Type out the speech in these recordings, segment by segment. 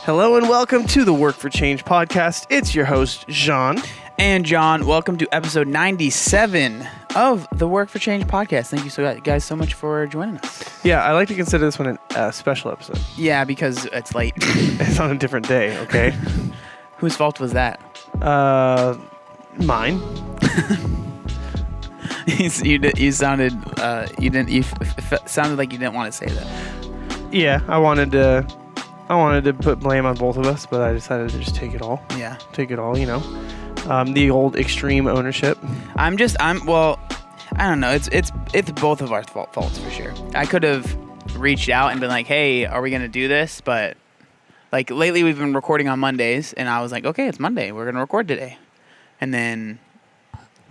Hello and welcome to the Work for Change podcast. It's your host, Jean. And John, welcome to episode 97 of the Work for Change podcast. Thank you guys so much for joining us. Yeah, I like to consider this one a special episode. Yeah, because it's late. It's on a different day, okay? Whose fault was that? Mine. You sounded sounded like you didn't want to say that. Yeah, I wanted to put blame on both of us, but I decided to just take it all. Yeah. Take it all, you know. The old extreme ownership. I don't know. It's both of our faults for sure. I could have reached out and been like, hey, are we going to do this? But like lately we've been recording on Mondays and I was like, okay, it's Monday. We're going to record today. And then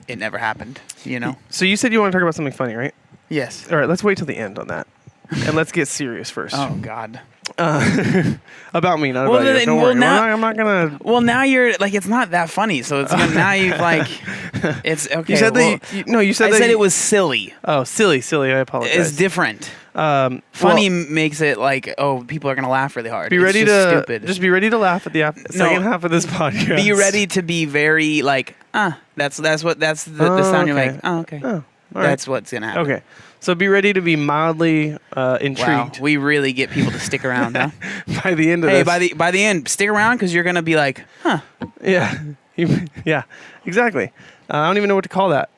it never happened, you know? So you said you want to talk about something funny, right? Yes. All right, let's wait till the end on that. And let's get serious first. Oh, God. About me, not about you. Don't worry. I'm not going to... Well, now you're, like, it's not that funny. So it's now you've, like... It's, okay. You said I said it was silly. Oh, silly. I apologize. It's different. Funny makes it like, oh, people are going to laugh really hard. Just be ready to laugh at the second half of this podcast. Be ready to be very, like, that's the sound you're like, oh, okay. Oh, that's what's going to happen. Okay. So be ready to be mildly intrigued. Wow, we really get people to stick around, huh? By the end of this. Hey, by the end, stick around because you're going to be like, huh. Yeah. Yeah, exactly. I don't even know what to call that.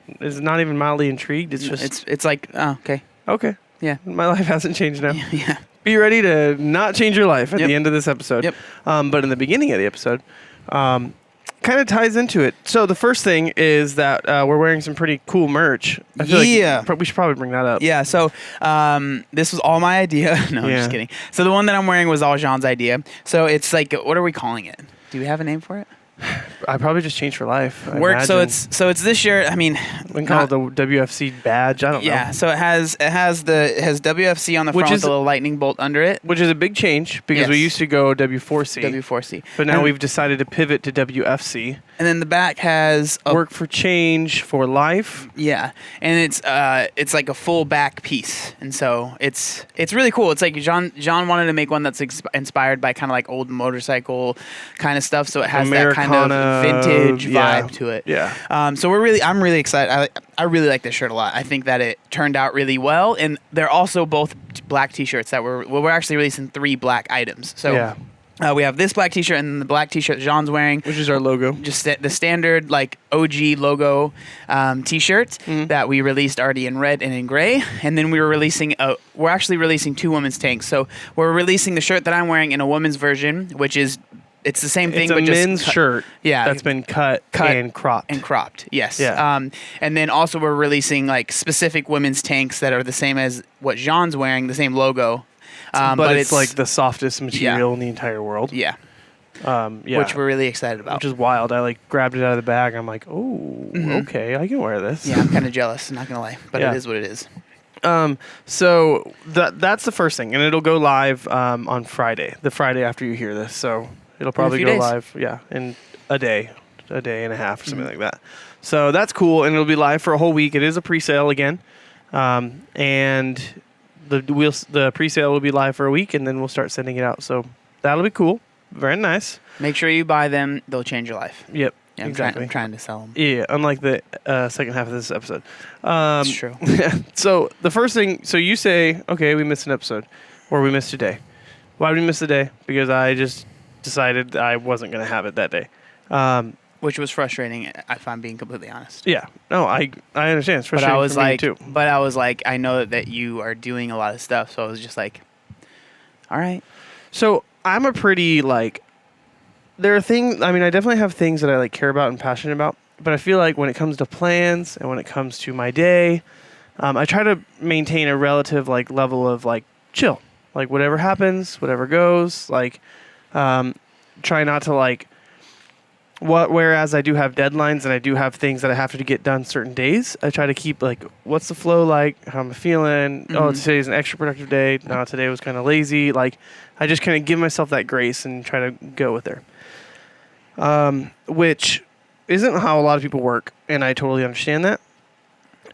It's not even mildly intrigued. It's just... It's like, oh, okay. Okay. Yeah. My life hasn't changed now. Yeah. Be ready to not change your life at the end of this episode. Yep. But in the beginning of the episode, kind of ties into it. So the first thing is that we're wearing some pretty cool merch. I feel like we should probably bring that up. Yeah, so this was all my idea. No, I'm just kidding. So the one that I'm wearing was all Jean's idea. So it's like, what are we calling it? Do we have a name for it? I probably just changed for life. So it's this shirt. I mean, we can call it the WFC badge. I don't know. Yeah. So it has WFC on the front with a little lightning bolt under it, which is a big change because we used to go W4C. W4C. But now we've decided to pivot to WFC. And then the back has Work for Change for Life. Yeah, and it's like a full back piece, and so it's really cool. It's like John wanted to make one that's inspired by kind of like old motorcycle kind of stuff, so it has that kind of vintage vibe to it. Yeah. So I'm really excited. I really like this shirt a lot. I think that it turned out really well, and they're also both black T-shirts that we're actually releasing 3 black items. So. Yeah. We have this black T-shirt and the black T-shirt Jean's wearing, which is our logo. Just the standard like OG logo T-shirt that we released already in red and in gray, and then we're actually releasing 2 women's tanks. So we're releasing the shirt that I'm wearing in a woman's version, which is it's the same thing, but just men's shirt. Yeah, that's been cut and cropped. Yes. Yeah. And then also we're releasing like specific women's tanks that are the same as what Jean's wearing, the same logo. But it's like the softest material in the entire world. Yeah. Which we're really excited about. Which is wild. I like grabbed it out of the bag. I'm like, oh, okay, I can wear this. Yeah, I'm kind of jealous. I'm not gonna lie, but it is what it is. So that's the first thing, and it'll go live on Friday, the Friday after you hear this. So it'll probably go live, in a day and a half or something like that. So that's cool, and it'll be live for a whole week. It is a pre-sale again, and the pre-sale will be live for a week, and then we'll start sending it out. So that'll be cool. Very nice. Make sure you buy them. They'll change your life. Yep. Yeah, exactly. I'm trying to sell them. Yeah, unlike the second half of this episode. That's true. So the first thing, so you say, okay, we missed an episode, or we missed a day. Why did we miss a day? Because I just decided I wasn't going to have it that day. Which was frustrating, if I'm being completely honest. Yeah. No, I understand. It's frustrating for me too. But I was like, I know that you are doing a lot of stuff, so I was just like, all right. So I'm a pretty, like, there are things, I mean, I definitely have things that I, like, care about and passionate about, but I feel like when it comes to plans and when it comes to my day, I try to maintain a relative, like, level of, like, chill. Like, whatever happens, whatever goes, like, try not to, like, whereas I do have deadlines and I do have things that I have to get done certain days, I try to keep, like, what's the flow like? How am I feeling? Mm-hmm. Oh, today's an extra productive day. No, today was kind of lazy. Like, I just kind of give myself that grace and try to go with there. Which isn't how a lot of people work, and I totally understand that.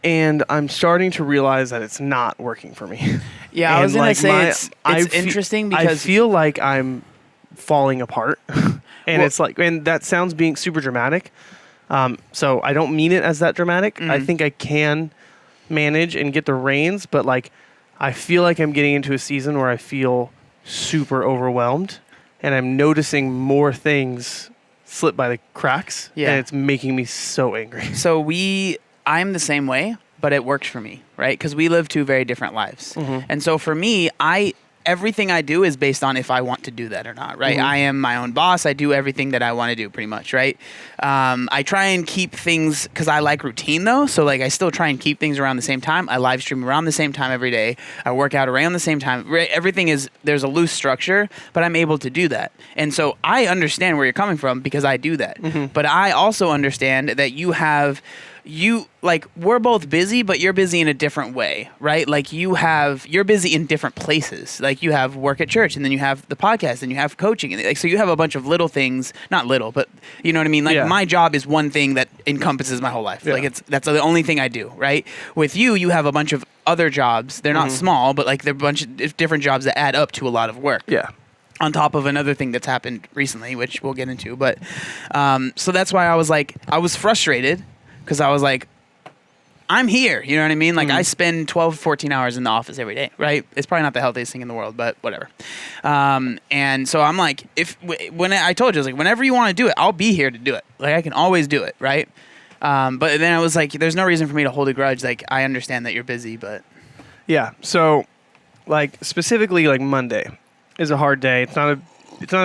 And I'm starting to realize that it's not working for me. Yeah, I was going to say it's interesting because... I feel like I'm falling apart. And it's like, and that sounds being super dramatic. So I don't mean it as that dramatic. I think I can manage and get the reins, but like, I feel like I'm getting into a season where I feel super overwhelmed and I'm noticing more things slip by the cracks. Yeah. And it's making me so angry. So I'm the same way, but it works for me, right? Because we live two very different lives. And so for me, everything I do is based on if I want to do that or not, right? I am my own boss. I do everything that I want to do pretty much, right? I try and keep things, because I like routine though. So like I still try and keep things around the same time. I live stream around the same time every day. I work out around the same time. Everything there's a loose structure, but I'm able to do that. And so I understand where you're coming from because I do that. But I also understand that we're both busy, but you're busy in a different way, right? Like you're busy in different places. Like you have work at church, and then you have the podcast, and you have coaching, and like so you have a bunch of little things, not little, but you know what I mean. Like my job is one thing that encompasses my whole life. Like that's the only thing I do, right? With you have a bunch of other jobs. They're not small, but like they're a bunch of different jobs that add up to a lot of work. Yeah. On top of another thing that's happened recently, which we'll get into, but so that's why I was frustrated. Because I was like, I'm here. You know what I mean? Like I spend 12, 14 hours in the office every day, right? It's probably not the healthiest thing in the world, but whatever. And so I'm like, when I told you, I was like, whenever you want to do it, I'll be here to do it. Like I can always do it, right? But then I was like, there's no reason for me to hold a grudge. Like I understand that you're busy, but. Yeah. So like specifically like Monday is a hard day. It's not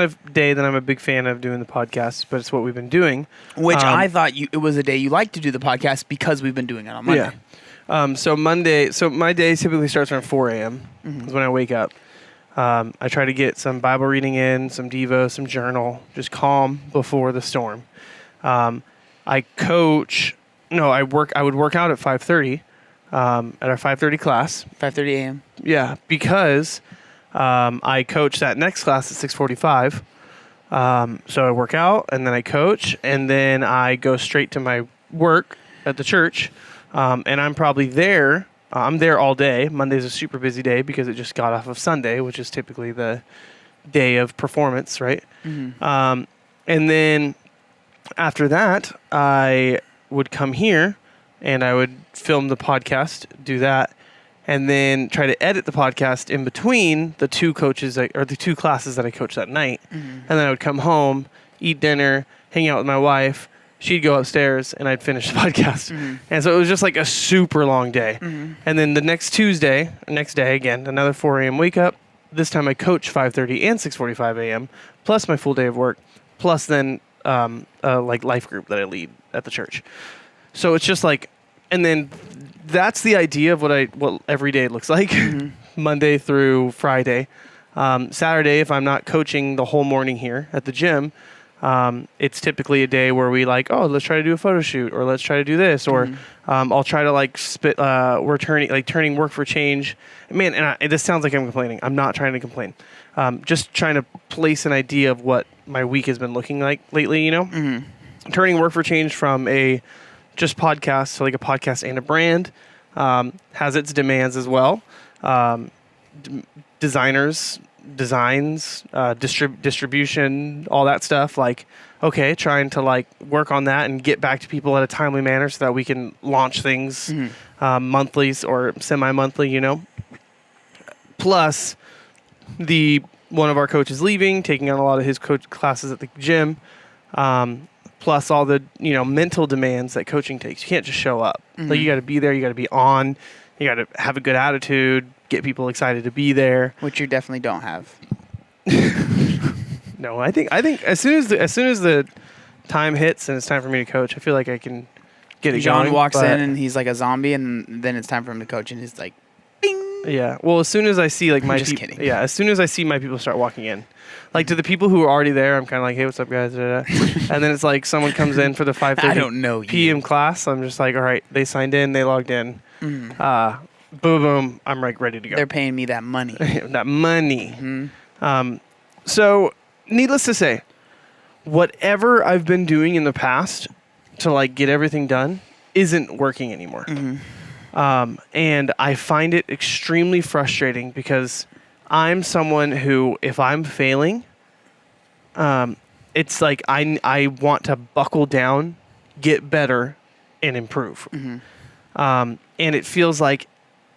a day that I'm a big fan of doing the podcast, but it's what we've been doing. Which I thought it was a day you like to do the podcast because we've been doing it on Monday. Yeah. So my day typically starts around 4 a.m. is when I wake up. I try to get some Bible reading in, some Devo, some journal, just calm before the storm. I coach. No, I would work out at 5:30 at our 5:30 class. 5:30 a.m. Yeah, because I coach that next class at 6:45. So I work out and then I coach and then I go straight to my work at the church. And I'm probably there. I'm there all day. Monday's a super busy day because it just got off of Sunday, which is typically the day of performance, right? And then after that, I would come here and I would film the podcast, do that. And then try to edit the podcast in between the two the two classes that I coached that night. And then I would come home, eat dinner, hang out with my wife. She'd go upstairs and I'd finish the podcast. And so it was just like a super long day. And then the next day again, another 4 a.m. wake up. This time I coach 5:30 and 6:45 a.m. plus my full day of work, plus then like life group that I lead at the church. So it's just like, and then that's the idea of what every day looks like, Monday through Friday. Saturday, if I'm not coaching the whole morning here at the gym, it's typically a day where we like, oh, let's try to do a photo shoot, or let's try to do this, or I'll try to like turning work for change. Man, and this sounds like I'm complaining. I'm not trying to complain. Just trying to place an idea of what my week has been looking like lately. You know, turning work for change from a just podcast to like a podcast and a brand has its demands as well. Designs, distribution, all that stuff. Like, okay, trying to like work on that and get back to people at a timely manner so that we can launch things monthly or semi-monthly, you know. Plus, one of our coaches leaving, taking on a lot of his coach classes at the gym. Plus all the, mental demands that coaching takes. You can't just show up. Like you got to be there. You got to be on. You got to have a good attitude. Get people excited to be there. Which you definitely don't have. No, I think as soon as the time hits and it's time for me to coach, I feel like I can get it John going. walks in and he's like a zombie, and then it's time for him to coach, and he's like, bing. Yeah. Well, as soon as I see like my just kidding. Yeah. As soon as I see my people start walking in. Like, to the people who are already there, I'm kind of like, hey, what's up, guys? And then it's like someone comes in for the 5:30 I don't know p.m. class. I'm just like, all right, they signed in, they logged in. Boom, boom, I'm like ready to go. They're paying me that money. That money. So, needless to say, whatever I've been doing in the past to like get everything done isn't working anymore. And I find it extremely frustrating because I'm someone who, if I'm failing, it's like I want to buckle down, get better, and improve. And it feels like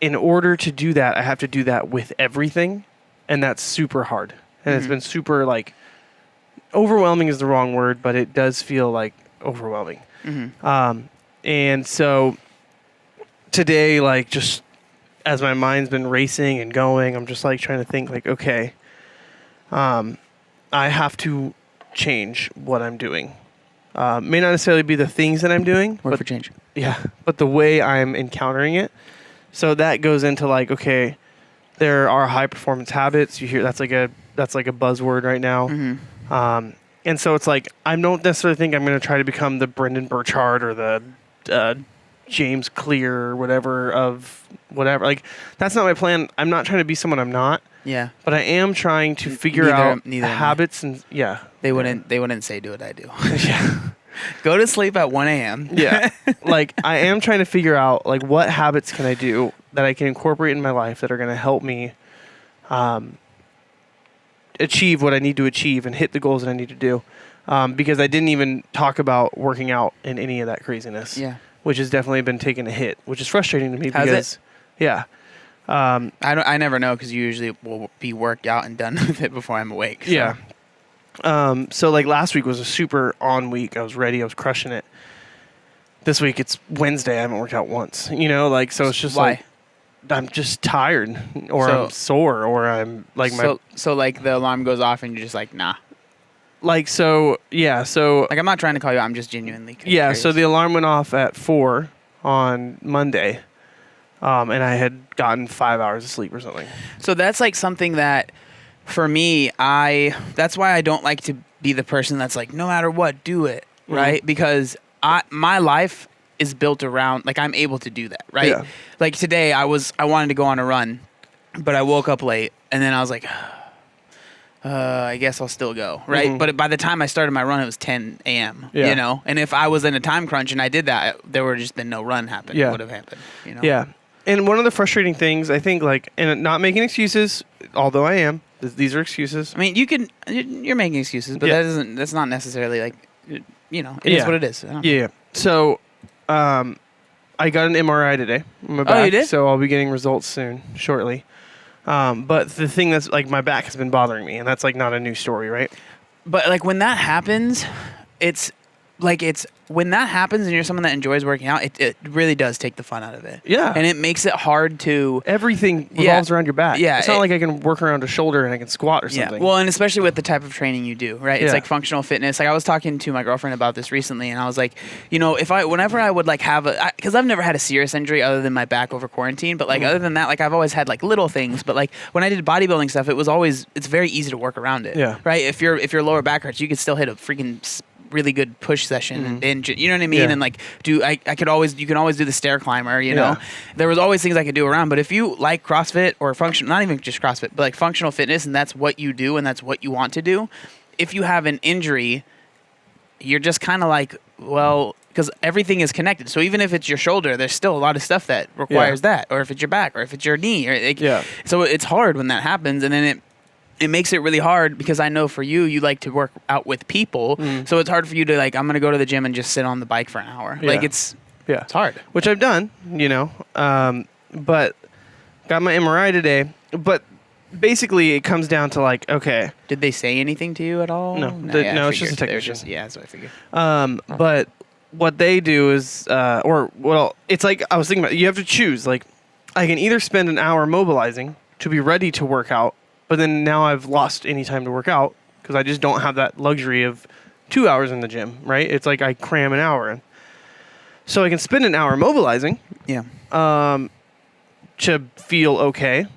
in order to do that, I have to do that with everything, and that's super hard. And it's been super like overwhelming is the wrong word, but it does feel like overwhelming. And so today, like just as my mind's been racing and going, I'm just like trying to think like, okay, I have to change what I'm doing. May not necessarily be the things that I'm doing. Work for change. Yeah, but the way I'm encountering it. So that goes into like, okay, there are high performance habits. You hear that's like a buzzword right now. And so it's like I don't necessarily think I'm going to try to become the Brendan Burchard or the James Clear or whatever of whatever. Like that's not my plan. I'm not trying to be someone I'm not. Yeah. But I am trying to figure out habits and They wouldn't say do what I do. Yeah. Go to sleep at 1 a.m. Yeah. Like I am trying to figure out like what habits can I do that I can incorporate in my life that are going to help me achieve what I need to achieve and hit the goals that I need to do. Because I didn't even talk about working out in any of that craziness. Yeah. Which has definitely been taking a hit, which is frustrating to me because yeah. I never know because you usually will be worked out and done with it before I'm awake. So. Yeah. So like last week was a super on week. I was ready. I was crushing it. This week it's Wednesday. I haven't worked out once. You know, like so it's just like I'm just tired, or I'm sore, or I'm like So like the alarm goes off and you're just like nah. Like so yeah. So like I'm not trying to call you. I'm just genuinely curious. So the alarm went off at 4 on Monday, and I had gotten 5 hours of sleep or something. So that's like something that. For me, that's why I don't like to be the person that's like, no matter what, do it, right? Because my life is built around, like, I'm able to do that, right? Yeah. Like, today, I wanted to go on a run, but I woke up late, and then I was like, I guess I'll still go, right? But by the time I started my run, it was 10 a.m., you know? And if I was in a time crunch and I did that, there would have just been no run would have happened, you know? Yeah. And one of the frustrating things, I think, like, and not making excuses, although I am, these are excuses. I mean, you're making excuses, but that's not necessarily like, you know, it is what it is. Yeah. So, I got an MRI today on my back. Oh, you did? So I'll be getting results shortly. But the thing that's like my back has been bothering me, and that's like not a new story, right? But like when that happens, when that happens and you're someone that enjoys working out, it really does take the fun out of it. Yeah. And it makes it hard to... Everything revolves around your back. Yeah. It's not like I can work around a shoulder and I can squat or something. Yeah. Well, and especially with the type of training you do, right? It's like functional fitness. Like I was talking to my girlfriend about this recently, and I was like, you know, whenever I would like have because I've never had a serious injury other than my back over quarantine, but like other than that, like I've always had like little things, but like when I did bodybuilding stuff, it's very easy to work around it. Yeah. Right? If your lower back hurts, you could still hit a freaking really good push session and binge, you know what I mean? And like you can always do the stair climber, you know? There was always things I could do around, but if you like CrossFit or not even just CrossFit, but like functional fitness, and that's what you do and that's what you want to do, if you have an injury, you're just kind of like, well, because everything is connected. So even if it's your shoulder, there's still a lot of stuff that requires that, or if it's your back, or if it's your knee, or like, so it's hard when that happens, and then it makes it really hard because I know for you like to work out with people. So it's hard for you to like, I'm going to go to the gym and just sit on the bike for an hour. Yeah. Like it's hard. Which I've done, you know, but got my MRI today. But basically it comes down to like, okay. Did they say anything to you at all? No, no, it's just a technician. That's what I figured. But what they do is, it's like, I was thinking about, you have to choose. Like, I can either spend an hour mobilizing to be ready to work out, but then now I've lost any time to work out because I just don't have that luxury of 2 hours in the gym, right? It's like I cram an hour in. So I can spend an hour mobilizing to feel okay,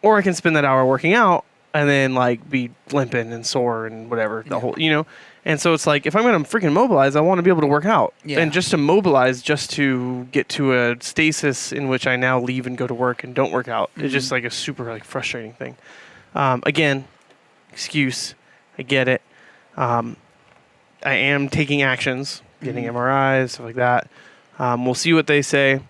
or I can spend that hour working out and then like be limping and sore and whatever, the whole, you know? And so it's like, if I'm going to freaking mobilize, I want to be able to work out. Yeah. And just to mobilize, just to get to a stasis in which I now leave and go to work and don't work out, it's just like a super like frustrating thing. Again, excuse, I get it. I am taking actions, getting MRIs, stuff like that. We'll see what they say.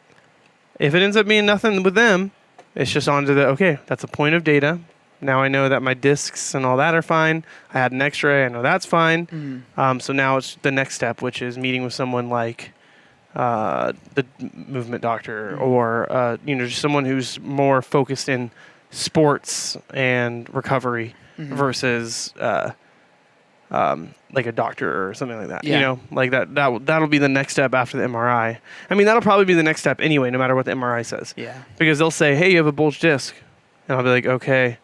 If it ends up being nothing with them, it's just on to okay, that's a point of data. Now I know that my discs and all that are fine. I had an X-ray. I know that's fine. So now it's the next step, which is meeting with someone like the movement doctor or just someone who's more focused in sports and recovery versus like a doctor or something like that. Yeah. Like that'll be the next step after the MRI. I mean, that'll probably be the next step anyway, no matter what the MRI says. Yeah. Because they'll say, hey, you have a bulged disc. And I'll be like, okay.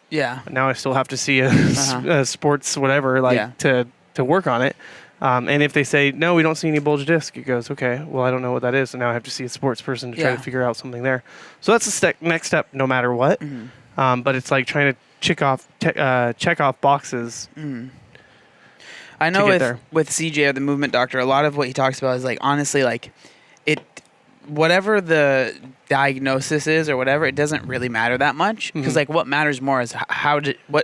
Yeah. Now I still have to see a sports whatever to work on it. And if they say, no, we don't see any bulged disc, it goes, okay, well, I don't know what that is. So now I have to see a sports person to try to figure out something there. So that's the next step no matter what. But it's like trying to check off boxes. I know with CJ, the movement doctor, a lot of what he talks about is like, honestly, like whatever the diagnosis is or whatever, it doesn't really matter that much. Because like what matters more is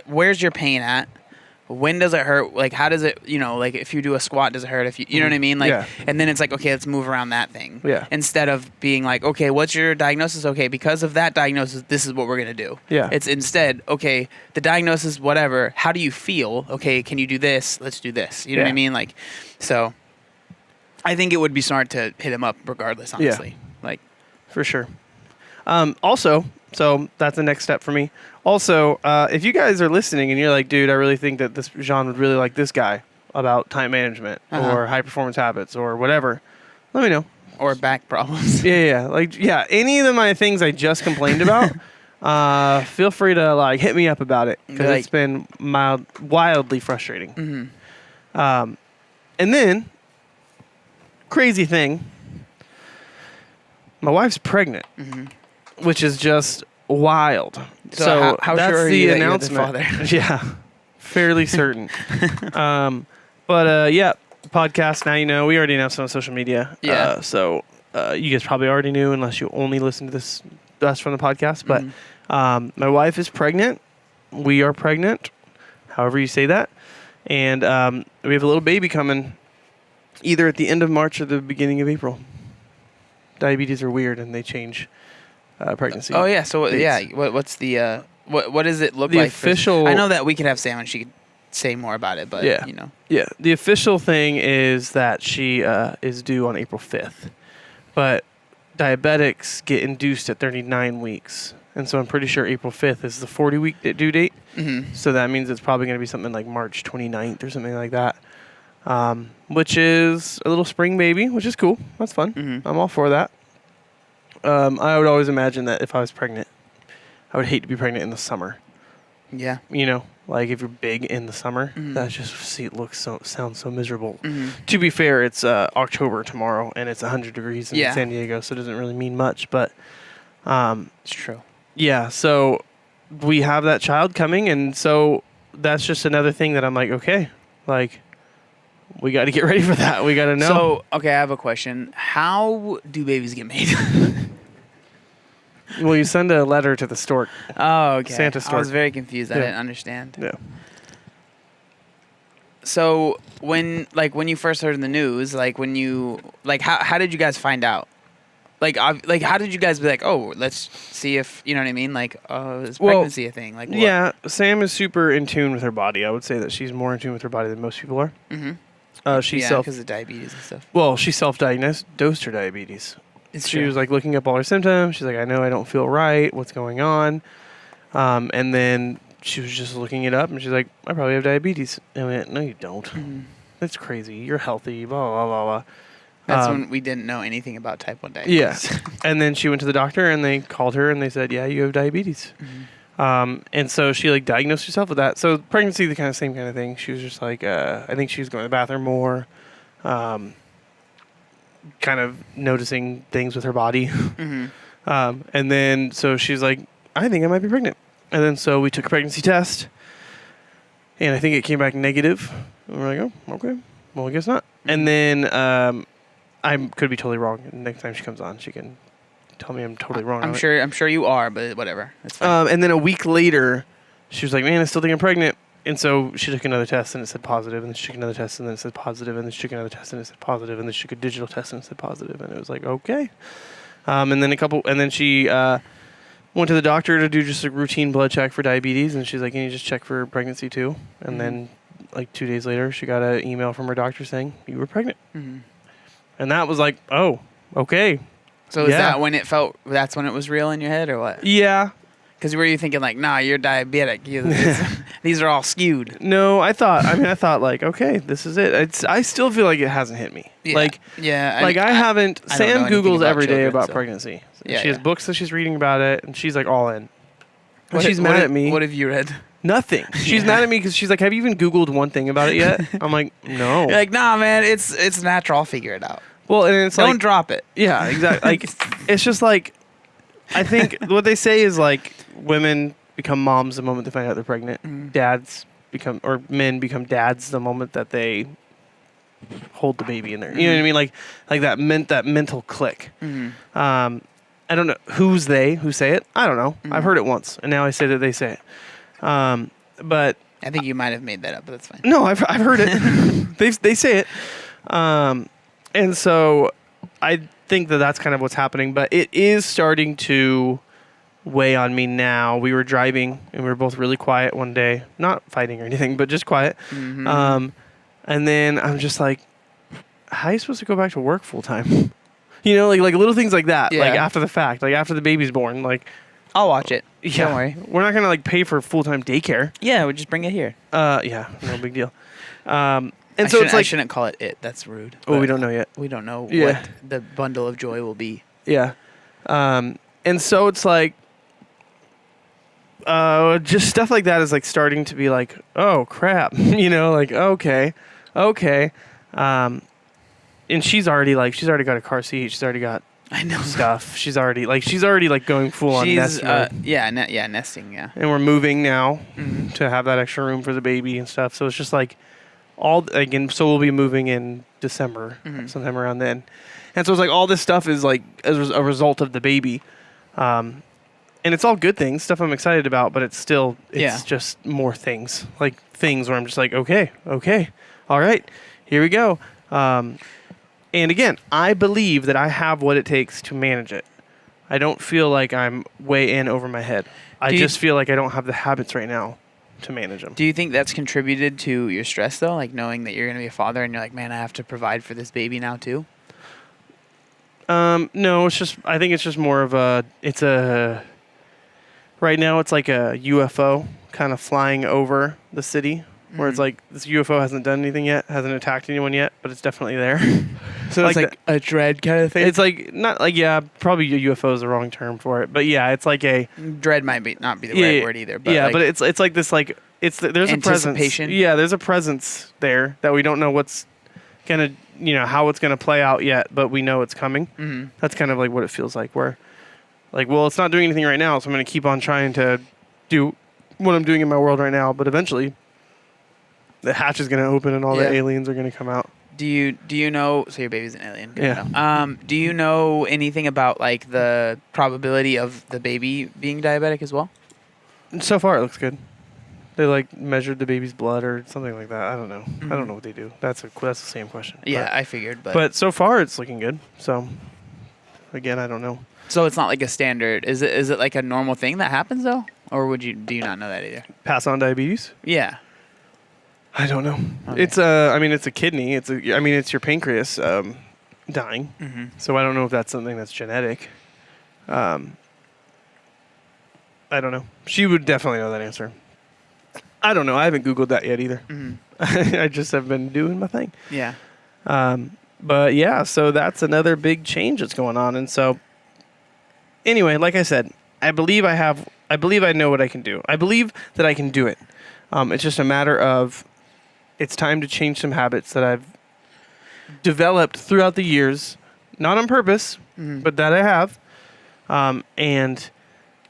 where's your pain at? When does it hurt? Like, how does it, like if you do a squat, does it hurt? If you know what I mean? Like, and then it's like, okay, let's move around that thing. Yeah. Instead of being like, okay, what's your diagnosis? Okay, because of that diagnosis, this is what we're going to do. Yeah. It's instead, okay, the diagnosis, whatever, how do you feel? Okay, can you do this? Let's do this. You know what I mean? Like, so I think it would be smart to hit him up regardless, honestly. Yeah. Like, for sure. Also, so that's the next step for me. Also, if you guys are listening and you're like, dude, I really think that this Jean would really like this guy about time management or high performance habits or whatever, let me know. Or back problems. Yeah. Any of my things I just complained about, feel free to hit me up about it because it's been wildly frustrating. And then, crazy thing, my wife's pregnant, which is just wild. So how that's sure are the you announcement. That you're the father? Yeah, fairly certain. Podcast. Now you know. We already announced it on social media. Yeah. So you guys probably already knew, unless you only listen to us from the podcast. But my wife is pregnant. We are pregnant. However you say that, and we have a little baby coming, either at the end of March or the beginning of April. Diabetes are weird, and they change pregnancy. Oh yeah. So dates. what's the what does it look The like? official. I know that we could have Sam and she could say more about it, but Yeah. The official thing is that she is due on April 5th, but diabetics get induced at 39 weeks, and so I'm pretty sure April 5th is the 40-week due date. So that means it's probably going to be something like March 29th or something like that. Which is a little spring baby, which is cool. That's fun. I'm all for that. I would always imagine that if I was pregnant, I would hate to be pregnant in the summer. Yeah. Like if you're big in the summer, that just sounds so miserable. To be fair, it's October tomorrow, and it's 100 degrees in San Diego, so it doesn't really mean much. But it's true. Yeah, so we have that child coming, and so that's just another thing that I'm like, okay, like, we got to get ready for that. We got to know. So, okay, I have a question. How do babies get made? Well, you send a letter to the stork. Oh, okay. Santa stork. I was very confused. I didn't understand. Yeah. So, when you first heard in the news, how did you guys find out? How did you guys be like, oh, let's see if, you know what I mean? Like, is pregnancy a thing? Like, what? Yeah, Sam is super in tune with her body. I would say that she's more in tune with her body than most people are. Because of diabetes and stuff. Well, she self-diagnosed her diabetes. She was like looking up all her symptoms. She's like, I know I don't feel right. What's going on? And then she was just looking it up, and she's like, I probably have diabetes. And I went, no, you don't. That's crazy. You're healthy. Blah blah blah blah. That's when we didn't know anything about type 1 diabetes. Yeah. And then she went to the doctor, and they called her, and they said, yeah, you have diabetes. And so she diagnosed herself with that. So pregnancy, the same kind of thing. She was just like, I think she was going to the bathroom more, kind of noticing things with her body. And then so she's like, I think I might be pregnant. And then so we took a pregnancy test, and I think it came back negative. And we're like, oh, okay. Well, I guess not. And then I could be totally wrong. Next time she comes on, she can tell me I'm totally wrong. I'm sure you are, but whatever. It's fine. And then a week later, she was like, man, I still think I'm pregnant. And so she took another test, and it said positive, and then she took another test, and then it said positive, and then she took another test, and it said positive, and then she took a digital test, and it said positive, and it was like, okay. And then she Went to the doctor to do just a routine blood check for diabetes, and she's like, "Can you just check for pregnancy too?" And then, like 2 days later, she got an email from her doctor saying you were pregnant, and that was like, "Oh, okay." So is that when it felt? That's when it was real in your head, or what? Yeah. Because were you thinking like, nah, you're diabetic. These are all skewed. No, I thought like, okay, this is it. I still feel like it hasn't hit me. Yeah. Like, I haven't. I don't know Sam anything Googles about every day children, about so. pregnancy. Yeah, she has books that she's reading about it, and she's like all in. And What she's what mad have- at me. What have you read? Nothing. She's mad at me because she's like, "Have you even Googled one thing about it yet?" I'm like, "No." You're like, nah, man, it's natural. I'll figure it out. Well, and it's Don't like, drop it. yeah, exactly. Like, it's just like, I think what they say is like women become moms the moment they find out they're pregnant. Dads become, or men become dads the moment that they hold the baby in there. You know what I mean? Like that mental click. I don't know who say it. I don't know. I've heard it once, and now I say that they say it. But I think you might have made that up, but that's fine. no, I've heard it. they say it. And so I think that that's kind of what's happening, but it is starting to weigh on me now. We were driving and we were both really quiet one day, not fighting or anything, but just quiet. And then I'm just like, how are you supposed to go back to work full time? You know, like little things like that, like after the fact, like after the baby's born, like, I'll watch it. yeah, Don't worry. we're not going to like pay for full-time daycare. Yeah, we'll just bring it here. Yeah, no big deal. And I so it's like, I shouldn't call it it. That's rude. oh, we But don't know yet. We don't know Yeah. what the bundle of joy will be. Yeah. And so it's like, just stuff like that is like starting to be like, oh crap, you know, like, okay. And she's already got a car seat. She's already got I know stuff. She's already like going full on She's nest mode. nesting. Yeah. And we're moving now to have that extra room for the baby and stuff. So it's just like so we'll be moving in December, sometime around then. And so it's like all this stuff is like as a result of the baby. And it's all good things, stuff I'm excited about, but it's just more things. Like things where I'm just like, okay, all right, here we go. And again, I believe that I have what it takes to manage it. I don't feel like I'm way in over my head. I just feel like I don't have the habits right now to manage them. Do you think that's contributed to your stress though? Like knowing that you're going to be a father and you're like, man, I have to provide for this baby now too? No, I think it's just more of right now it's like a UFO kind of flying over the city. Where it's like, this UFO hasn't done anything yet, hasn't attacked anyone yet, but it's definitely there. So it's like a dread kind of thing? It's like, not like, yeah, probably a UFO is the wrong term for it. But yeah, it's like a... Dread might not be the right word either. But yeah, like, but it's like this, like, there's a presence. Anticipation? Yeah, there's a presence there that we don't know what's going to, how it's going to play out yet, but we know it's coming. That's kind of like what it feels like, where, like, well, it's not doing anything right now, so I'm going to keep on trying to do what I'm doing in my world right now, but eventually... the hatch is going to open and all the aliens are going to come out. Do you know? So your baby's an alien. Good Yeah. to know. Do you know anything about like the probability of the baby being diabetic as well? So far, it looks good. They like measured the baby's blood or something like that. I don't know. I don't know what they do. That's the same question. Yeah, I figured. But so far, it's looking good. So again, I don't know. So it's not like a standard. Is it like a normal thing that happens though, or do you not know that either? Pass on diabetes? Yeah. I don't know. Okay. It's it's a kidney. It's your pancreas dying. So I don't know if that's something that's genetic. I don't know. She would definitely know that answer. I don't know. I haven't Googled that yet either. I just have been doing my thing. Yeah. But yeah, so that's another big change that's going on. And so anyway, like I said, I believe I know what I can do. I believe that I can do it. It's just a matter of it's time to change some habits that I've developed throughout the years, not on purpose, but that I have. And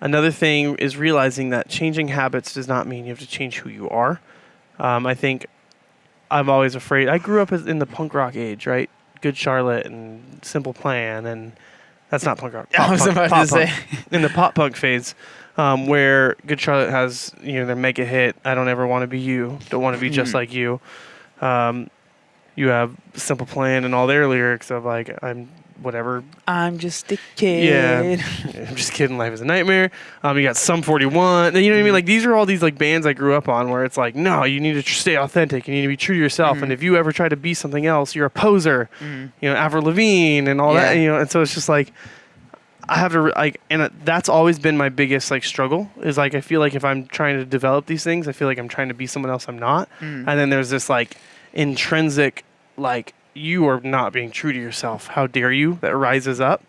another thing is realizing that changing habits does not mean you have to change who you are. I think I'm always afraid. I grew up in the punk rock age, right? Good Charlotte and Simple Plan, and that's not punk rock. I was about to say. In the pop punk phase. Where Good Charlotte has, their mega hit, I Don't Ever Want to Be You, Don't Want to Be Just Like You. You have Simple Plan and all their lyrics of like, I'm whatever. I'm just a kid. Yeah, I'm just kidding. Life is a nightmare. You got Sum 41. You know what I mean? Like these are all these like bands I grew up on where it's like, no, you need to stay authentic. You need to be true to yourself. And if you ever try to be something else, you're a poser. You know, Avril Lavigne and all that. You know, and so it's just like I have to like, and that's always been my biggest like struggle. Is like I feel like if I'm trying to develop these things, I feel like I'm trying to be someone else I'm not. And then there's this like intrinsic like, you are not being true to yourself. How dare you? That rises up.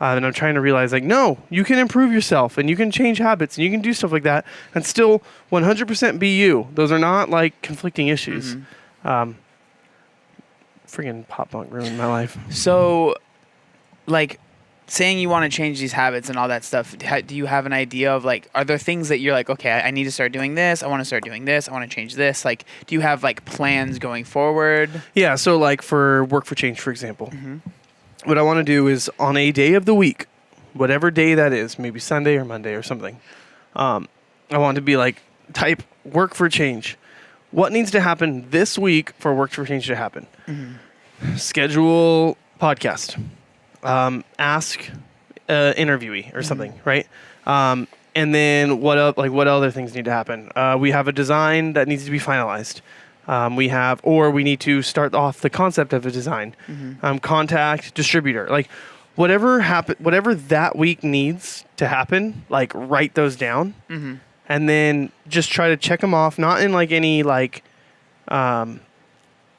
And I'm trying to realize, like, no, you can improve yourself and you can change habits and you can do stuff like that and still 100% be you. Those are not, like, conflicting issues. Friggin' pop punk ruined my life. So, like, saying you want to change these habits and all that stuff, do you have an idea of, like, are there things that you're like, okay, I need to start doing this, I want to start doing this, I want to change this? Like, do you have, like, plans going forward? Yeah, so, like, for Work for Change, for example, what I want to do is on a day of the week, whatever day that is, maybe Sunday or Monday or something, I want to be, like, type Work for Change. What needs to happen this week for Work for Change to happen? Schedule podcast. Ask interviewee or something, right? And then what other things need to happen? We have a design that needs to be finalized. We need to start off the concept of a design. Contact distributor, like whatever that week needs to happen, like write those down, and then just try to check them off. Not in like any like,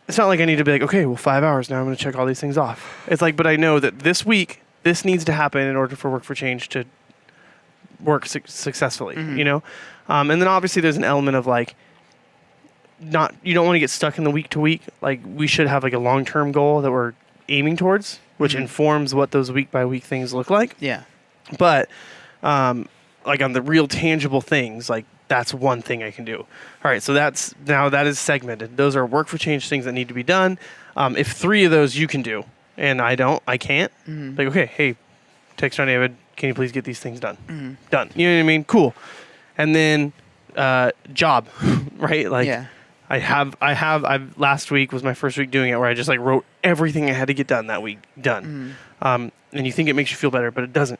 it's not like I need to be like, okay, well, 5 hours now I'm going to check all these things off. It's like, but I know that this week, this needs to happen in order for Work for Change to work successfully, you know? And then obviously there's an element of like, you don't want to get stuck in the week to week. Like we should have like a long-term goal that we're aiming towards, which informs what those week by week things look like. Yeah. But like on the real tangible things, like that's one thing I can do. All right, so that is segmented. Those are Work for Change things that need to be done. If 3 of those you can do and I can't, like, okay, hey, text John David, can you please get these things done? Done. You know what I mean? Cool. And then job, right? Like I've last week was my first week doing it where I just like wrote everything I had to get done that week, done. And you think it makes you feel better, but it doesn't.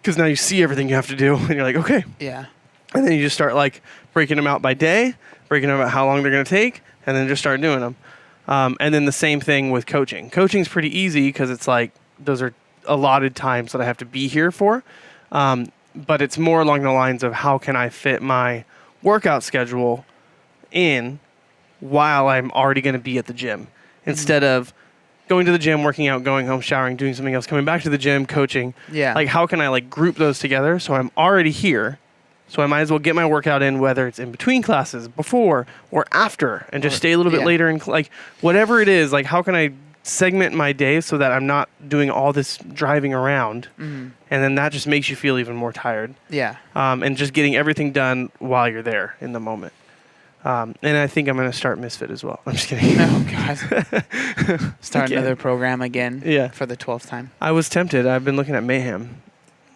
Because now you see everything you have to do and you're like, okay. Yeah. And then you just start like breaking them out by day, breaking them out how long they're going to take, and then just start doing them. And then the same thing with coaching. Coaching's pretty easy because it's like those are allotted times that I have to be here for. But it's more along the lines of how can I fit my workout schedule in while I'm already going to be at the gym instead of going to the gym, working out, going home, showering, doing something else, coming back to the gym, coaching. Yeah. Like how can I like group those together so I'm already here? So I might as well get my workout in, whether it's in between classes, before, or after, and just stay a little bit later. And like whatever it is, like how can I segment my day so that I'm not doing all this driving around, and then that just makes you feel even more tired. Yeah. And just getting everything done while you're there in the moment. And I think I'm going to start Misfit as well. I'm just kidding. Oh, God. Start another program again for the 12th time. I was tempted. I've been looking at Mayhem.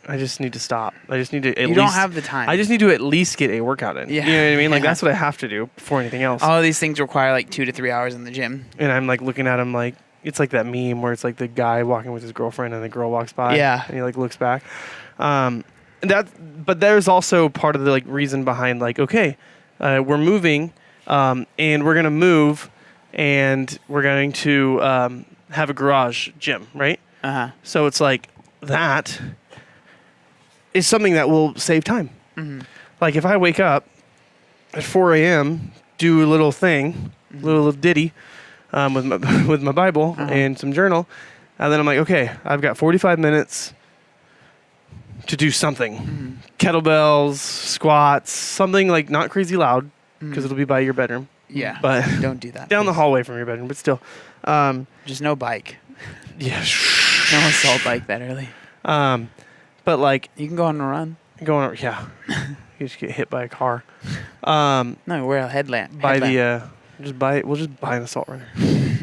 I just need to stop. I just need to You don't have the time. I just need to at least get a workout in. Yeah. You know what I mean? Like, that's what I have to do before anything else. All of these things require like 2 to 3 hours in the gym. And I'm like looking at him like, it's like that meme where it's like the guy walking with his girlfriend and the girl walks by. Yeah. And he like looks back. But there's also part of the like reason behind like, okay, we're moving, and we're going to move and we're going to have a garage gym, right? So it's like that is something that will save time. Like if I wake up at 4 a.m., do a little thing, little ditty with my Bible and some journal, and then I'm like, okay, I've got 45 minutes to do something. Kettlebells, squats, something like not crazy loud because it'll be by your bedroom. Yeah, but don't do that. Down the hallway from your bedroom, but still. Just no bike. Yeah. No assault bike that early. But like you can go on a run. Yeah. You just get hit by a car. No, wear a headlamp. We'll just buy an assault runner.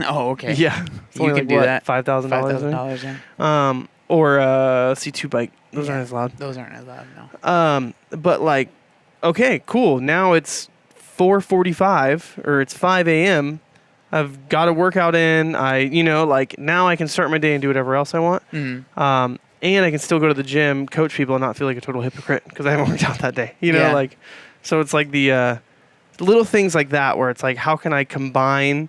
Oh, okay. Yeah. You can do that. $5,000. $5,000, yeah. Or a C2 bike. Those aren't as loud. Those aren't as loud, no. But like, okay, cool. Now it's 4:45 or it's 5 a.m. I've got a workout in. Like now I can start my day and do whatever else I want. And I can still go to the gym, coach people, and not feel like a total hypocrite because I haven't worked out that day. So it's like the little things like that where it's like, how can I combine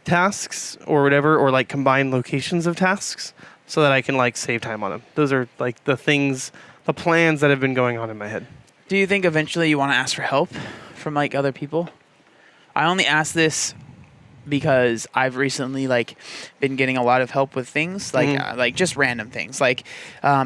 tasks or whatever, or like combine locations of tasks so that I can like save time on them. Those are like the plans that have been going on in my head. Do you think eventually you want to ask for help from like other people? I only ask this because I've recently like been getting a lot of help with things like just random things, like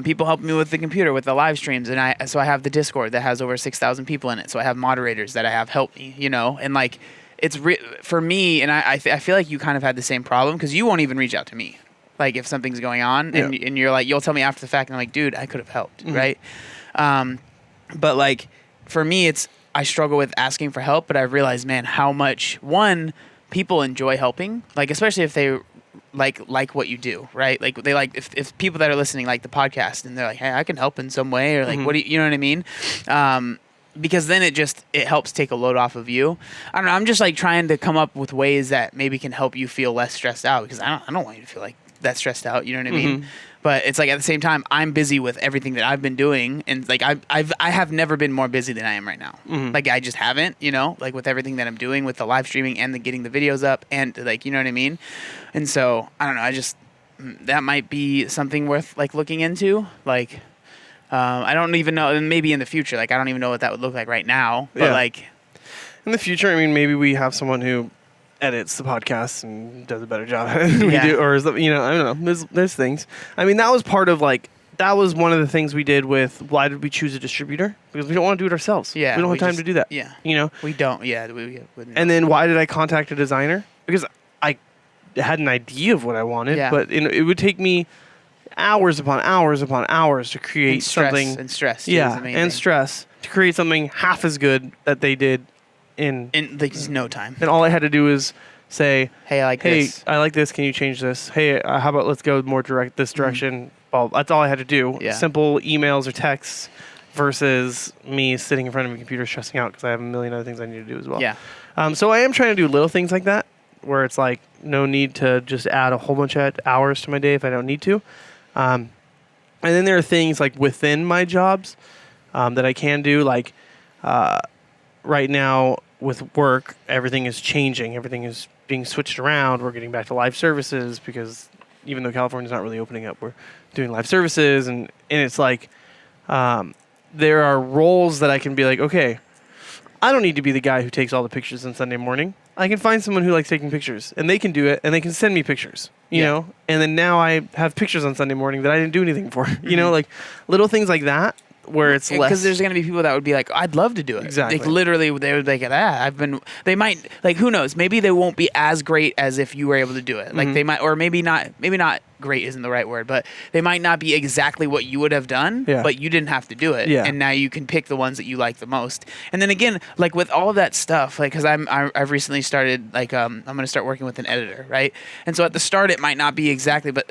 people help me with the computer, with the live streams, and I have the Discord that has over 6,000 people in it, so I have moderators that I have help me, and like it's for me, and I feel like you kind of had the same problem because you won't even reach out to me, like if something's going on, and you're like, you'll tell me after the fact, and I'm like, dude, I could have helped, right? But like for me, I struggle with asking for help, but I've realized, man, how much people enjoy helping, like especially if they like what you do, right? Like they like if people that are listening like the podcast and they're like, hey, I can help in some way, or like what do you know what I mean? Because then it helps take a load off of you. I don't know. I'm just like trying to come up with ways that maybe can help you feel less stressed out, because I don't want you to feel like that stressed out. You know what I mean? But it's like at the same time, I'm busy with everything that I've been doing, and like I have never been more busy than I am right now. Like I just haven't, like with everything that I'm doing with the live streaming and the getting the videos up, and like you know what I mean. And so I don't know. That might be something worth like looking into. Like I don't even know, and maybe in the future, like I don't even know what that would look like right now. But like in the future, I mean, maybe we have someone who edits the podcast and does a better job than we do, or I don't know. There's things. I mean, that was part of that was one of the things we did with why did we choose a distributor, because we don't want to do it ourselves. Yeah, we don't have time to do that. Yeah, we don't. Yeah, we wouldn't. And then why did I contact a designer? Because I had an idea of what I wanted, but it would take me hours upon hours upon hours to create something and stress. And stress to create something half as good that they did in like no time. And all I had to do is say, hey, I like this. Can you change this? Hey, how about let's go more this direction? Well, that's all I had to do. Yeah. Simple emails or texts versus me sitting in front of a computer stressing out because I have a million other things I need to do as well. Yeah. So I am trying to do little things like that where it's like no need to just add a whole bunch of hours to my day if I don't need to. And then there are things like within my jobs that I can do, like right now with work, everything is changing. Everything is being switched around. We're getting back to live services because even though California's not really opening up, we're doing live services. And it's like there are roles that I can be like, okay, I don't need to be the guy who takes all the pictures on Sunday morning. I can find someone who likes taking pictures, and they can do it, and they can send me pictures, you know? And then now I have pictures on Sunday morning that I didn't do anything for, like little things like that. Where it's less, because there's going to be people that would be like, I'd love to do it. Exactly. Like literally, they would be like, they might, like, who knows? Maybe they won't be as great as if you were able to do it. Like they might, or maybe not great isn't the right word, but they might not be exactly what you would have done, but you didn't have to do it. Yeah. And now you can pick the ones that you like the most. And then again, like with all of that stuff, like, cause I've recently started, like, I'm going to start working with an editor. Right. And so at the start, it might not be exactly, but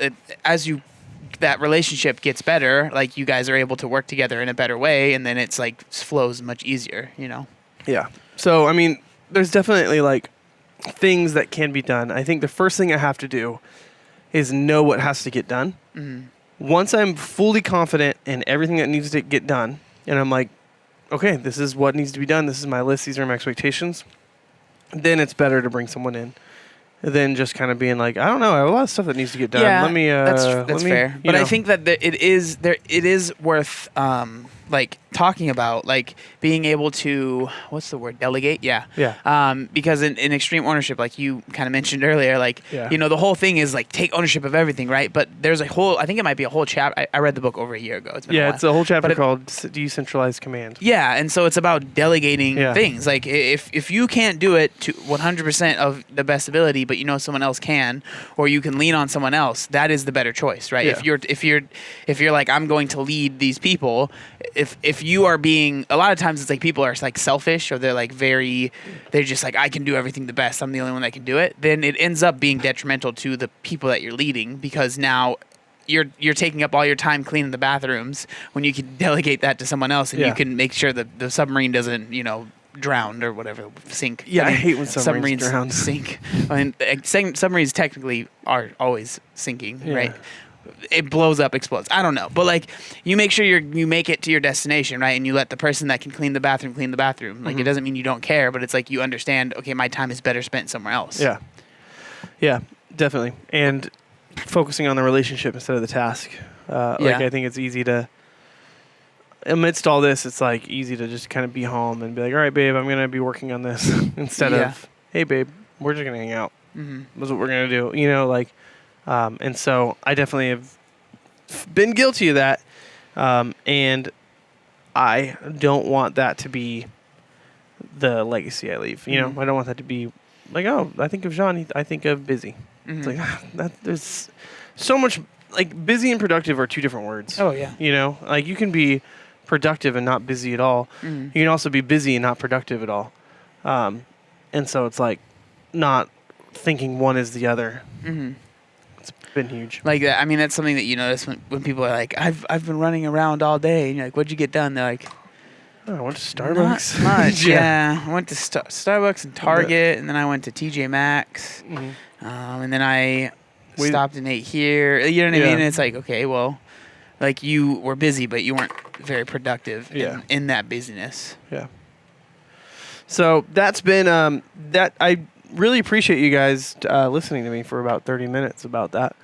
that relationship gets better, like you guys are able to work together in a better way, and then it's like flows much easier, Yeah. So, I mean, there's definitely like things that can be done. I think the first thing I have to do is know what has to get done. Once I'm fully confident in everything that needs to get done, and I'm like, okay, this is what needs to be done. This is my list. These are my expectations. Then it's better to bring someone in than just kind of being like, I don't know, I have a lot of stuff that needs to get done. Yeah, let me. That's fair. But I think that it is worth like talking about, like being able to, what's the word, delegate? Yeah. Because in extreme ownership, like you kind of mentioned earlier, like the whole thing is like take ownership of everything, right? But there's a whole, I think it might be a whole chapter. I read the book over a year ago. It's been a while. It's a whole chapter called Decentralized Command. Yeah, and so it's about delegating things. Like if you can't do it to 100% of the best ability, but someone else can, or you can lean on someone else, that is the better choice, right? Yeah. If you're like, I'm going to lead these people, if you are being, a lot of times it's like people are like selfish, or they're like they're just like, I can do everything the best, I'm the only one that can do it, then it ends up being detrimental to the people that you're leading, because now you're taking up all your time cleaning the bathrooms when you can delegate that to someone else, and you can make sure that the submarine doesn't drowned or whatever, sink. Yeah, I hate when submarines drown. Sink. I mean, submarines technically are always sinking, right? It blows up, explodes. I don't know, but like you make sure you make it to your destination, right? And you let the person that can clean the bathroom clean the bathroom. Like it doesn't mean you don't care, but it's like you understand. Okay, my time is better spent somewhere else. Yeah, definitely. And focusing on the relationship instead of the task. Like I think it's easy to, amidst all this, it's like easy to just kind of be home and be like, all right, babe, I'm gonna be working on this instead of, hey, babe, we're just gonna hang out. That's what we're gonna do. You know, like. And so I definitely have been guilty of that. And I don't want that to be the legacy I leave. You know, I don't want that to be like, oh, I think of Jean, I think of busy. It's like, there's so much, like busy and productive are two different words. Oh, yeah. You know, like you can be productive and not busy at all. You can also be busy and not productive at all. And so it's like not thinking one is the other. It's been huge. Like that. I mean, that's something that you notice when people are like, I've been running around all day. And you're like, what'd you get done? They're like, oh, I went to Starbucks. Not much. I went to Starbucks and Target, and then I went to TJ Maxx. And then I stopped and ate here. You know what I mean? And it's like, okay, well, like you were busy, but you weren't very productive in that busyness. Yeah. So that's been that I really appreciate you guys listening to me for about 30 minutes about that.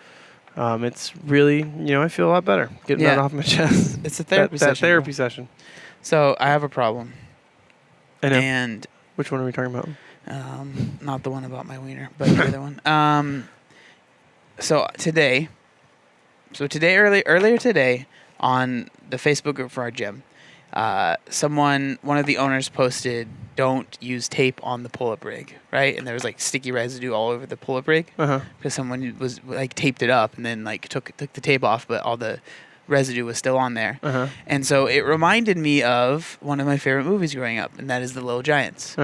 It's really, you know, I feel a lot better getting that off my chest. It's a therapy session. That therapy session. So I have a problem. I know. And which one are we talking about? Not the one about my wiener, but the other one. So today, earlier today, on the Facebook group for our gym, one of the owners posted, "Don't use tape on the pull-up rig," right? And there was like sticky residue all over the pull-up rig because someone was like taped it up and then like took the tape off, but all the residue was still on there. And so it reminded me of one of my favorite movies growing up, and that is The Little Giants.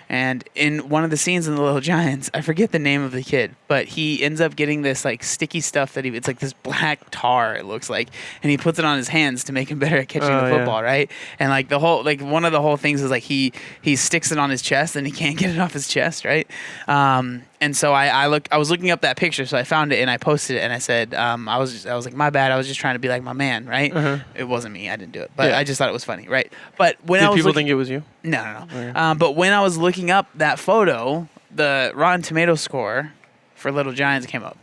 And in one of the scenes in The Little Giants, I forget the name of the kid, but he ends up getting this like sticky stuff that it's like this black tar, it looks like, and he puts it on his hands to make him better at catching the football, right? And like the whole, like one of the whole things is like he sticks it on his chest and he can't get it off his chest, right? And so I was looking up that picture, so I found it and I posted it and I said, I was like, my bad, I was just trying to be like my man, right? It wasn't me, I didn't do it, but I just thought it was funny, right? But when Did people think it was you? No. Okay. But when I was looking up that photo, the Rotten Tomato score for Little Giants came up.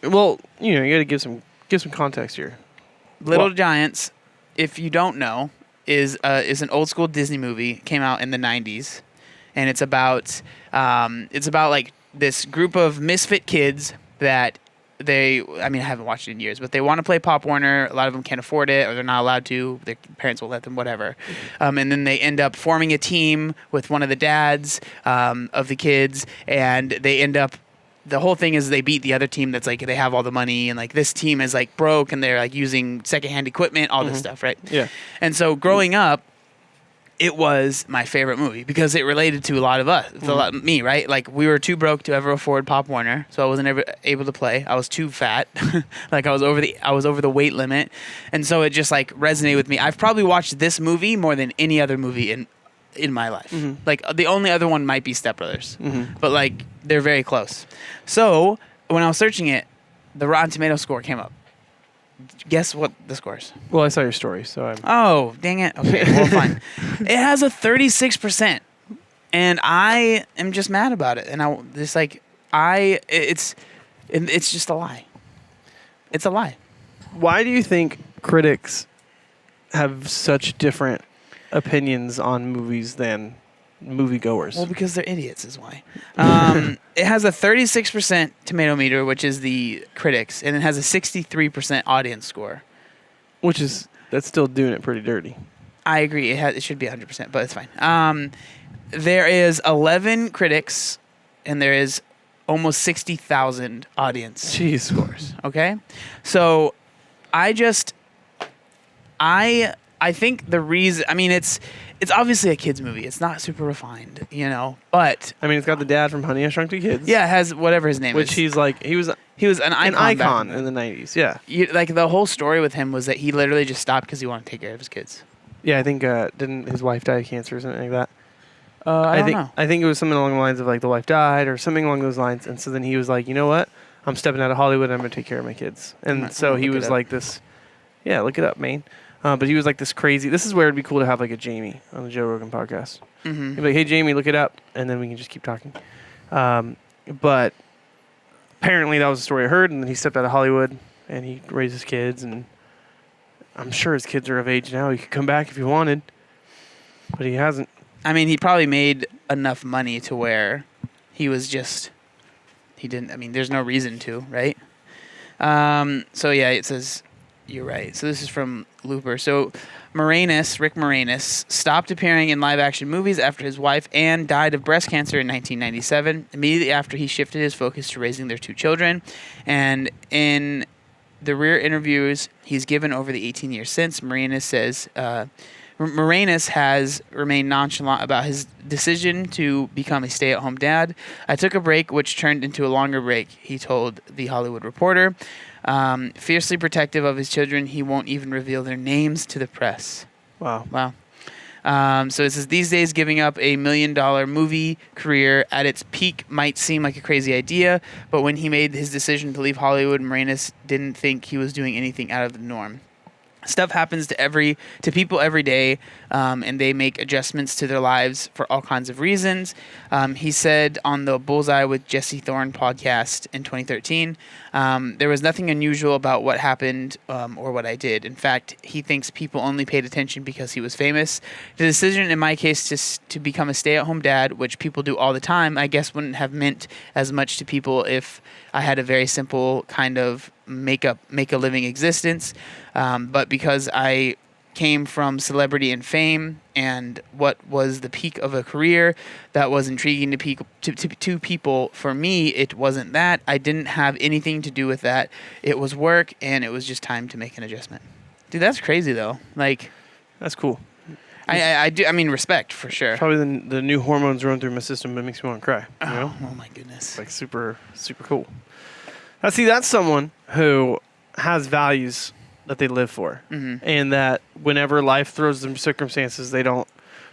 Well, you know, you got to give some context here. Little Giants, if you don't know, is an old school Disney movie. Came out in the 90s, and it's about like this group of misfit kids that I haven't watched it in years, but they want to play Pop Warner. A lot of them can't afford it, or they're not allowed to. Their parents will let them, whatever. And then they end up forming a team with one of the dads of the kids, and they end up. The whole thing is they beat the other team that's like they have all the money, and like this team is like broke, and they're like using secondhand equipment, all this stuff, right? Yeah. And so growing up, it was my favorite movie because it related to a lot of us, me, right? Like we were too broke to ever afford Pop Warner, so I wasn't ever able to play. I was too fat, like I was over the weight limit, and so it just like resonated with me. I've probably watched this movie more than any other movie in my life. Like the only other one might be Step Brothers, but like they're very close. So when I was searching it, the Rotten Tomato score came up. Guess what the score is? Well, I saw your story, so I'm... Oh, dang it. Okay, well, fine. It has a 36%, and I am just mad about it. And it's just a lie. It's a lie. Why do you think critics have such different opinions on movies than moviegoers? Well, because they're idiots is why. It has a 36% tomato meter, which is the critics, and it has a 63% audience score. That's still doing it pretty dirty. I agree. It should be 100%, but it's fine. There is 11 critics, and there is almost 60,000 audience scores. Okay? So I think the reason... I mean, it's obviously a kid's movie. It's not super refined, you know, but... I mean, it's got the dad from Honey, I Shrunk the Kids. Yeah, it has whatever his name is. Which he's like... He was an icon in the 90s, yeah. Like, the whole story with him was that he literally just stopped because he wanted to take care of his kids. Yeah, I think... didn't his wife die of cancer or something like that? I don't know. I think it was something along the lines of like the wife died or something along those lines, and so then he was like, you know what, I'm stepping out of Hollywood. I'm gonna take care of my kids, and so he was like this. Yeah, look it up, man. But he was like this crazy. This is where it'd be cool to have like a Jamie on the Joe Rogan podcast. Mm-hmm. He'd be like, hey Jamie, look it up, and then we can just keep talking. But apparently that was the story I heard, and then he stepped out of Hollywood and he raised his kids, and I'm sure his kids are of age now. He could come back if he wanted, but he hasn't. I mean, he probably made enough money to where he didn't. I mean, there's no reason to, right? So yeah, it says. You're right. So this is from Looper. So Rick Moranis, stopped appearing in live-action movies after his wife Anne died of breast cancer in 1997, immediately after he shifted his focus to raising their 2 children. And in the rare interviews he's given over the 18 years since, Moranis says... Moranis has remained nonchalant about his decision to become a stay-at-home dad. I took a break, which turned into a longer break, he told The Hollywood Reporter. Fiercely protective of his children, he won't even reveal their names to the press. Wow. So it says, these days giving up a $1 million movie career at its peak might seem like a crazy idea, but when he made his decision to leave Hollywood, Moranis didn't think he was doing anything out of the norm. Stuff happens to people every day, and they make adjustments to their lives for all kinds of reasons. He said on the Bullseye with Jesse Thorne podcast in 2013, there was nothing unusual about what happened or what I did. In fact, he thinks people only paid attention because he was famous. The decision in my case to become a stay-at-home dad, which people do all the time, I guess wouldn't have meant as much to people if I had a very simple kind of make a living existence. But because I came from celebrity and fame and what was the peak of a career that was intriguing to people, for me, it wasn't that. I didn't have anything to do with that. It was work, and it was just time to make an adjustment. Dude, that's crazy, though. Like, that's cool. I do. I mean, respect, for sure. Probably the new hormones run through my system that makes me want to cry. You know? Oh, my goodness. Like, super, super cool. Now, see, that's someone who has values that they live for, and that whenever life throws them circumstances, they don't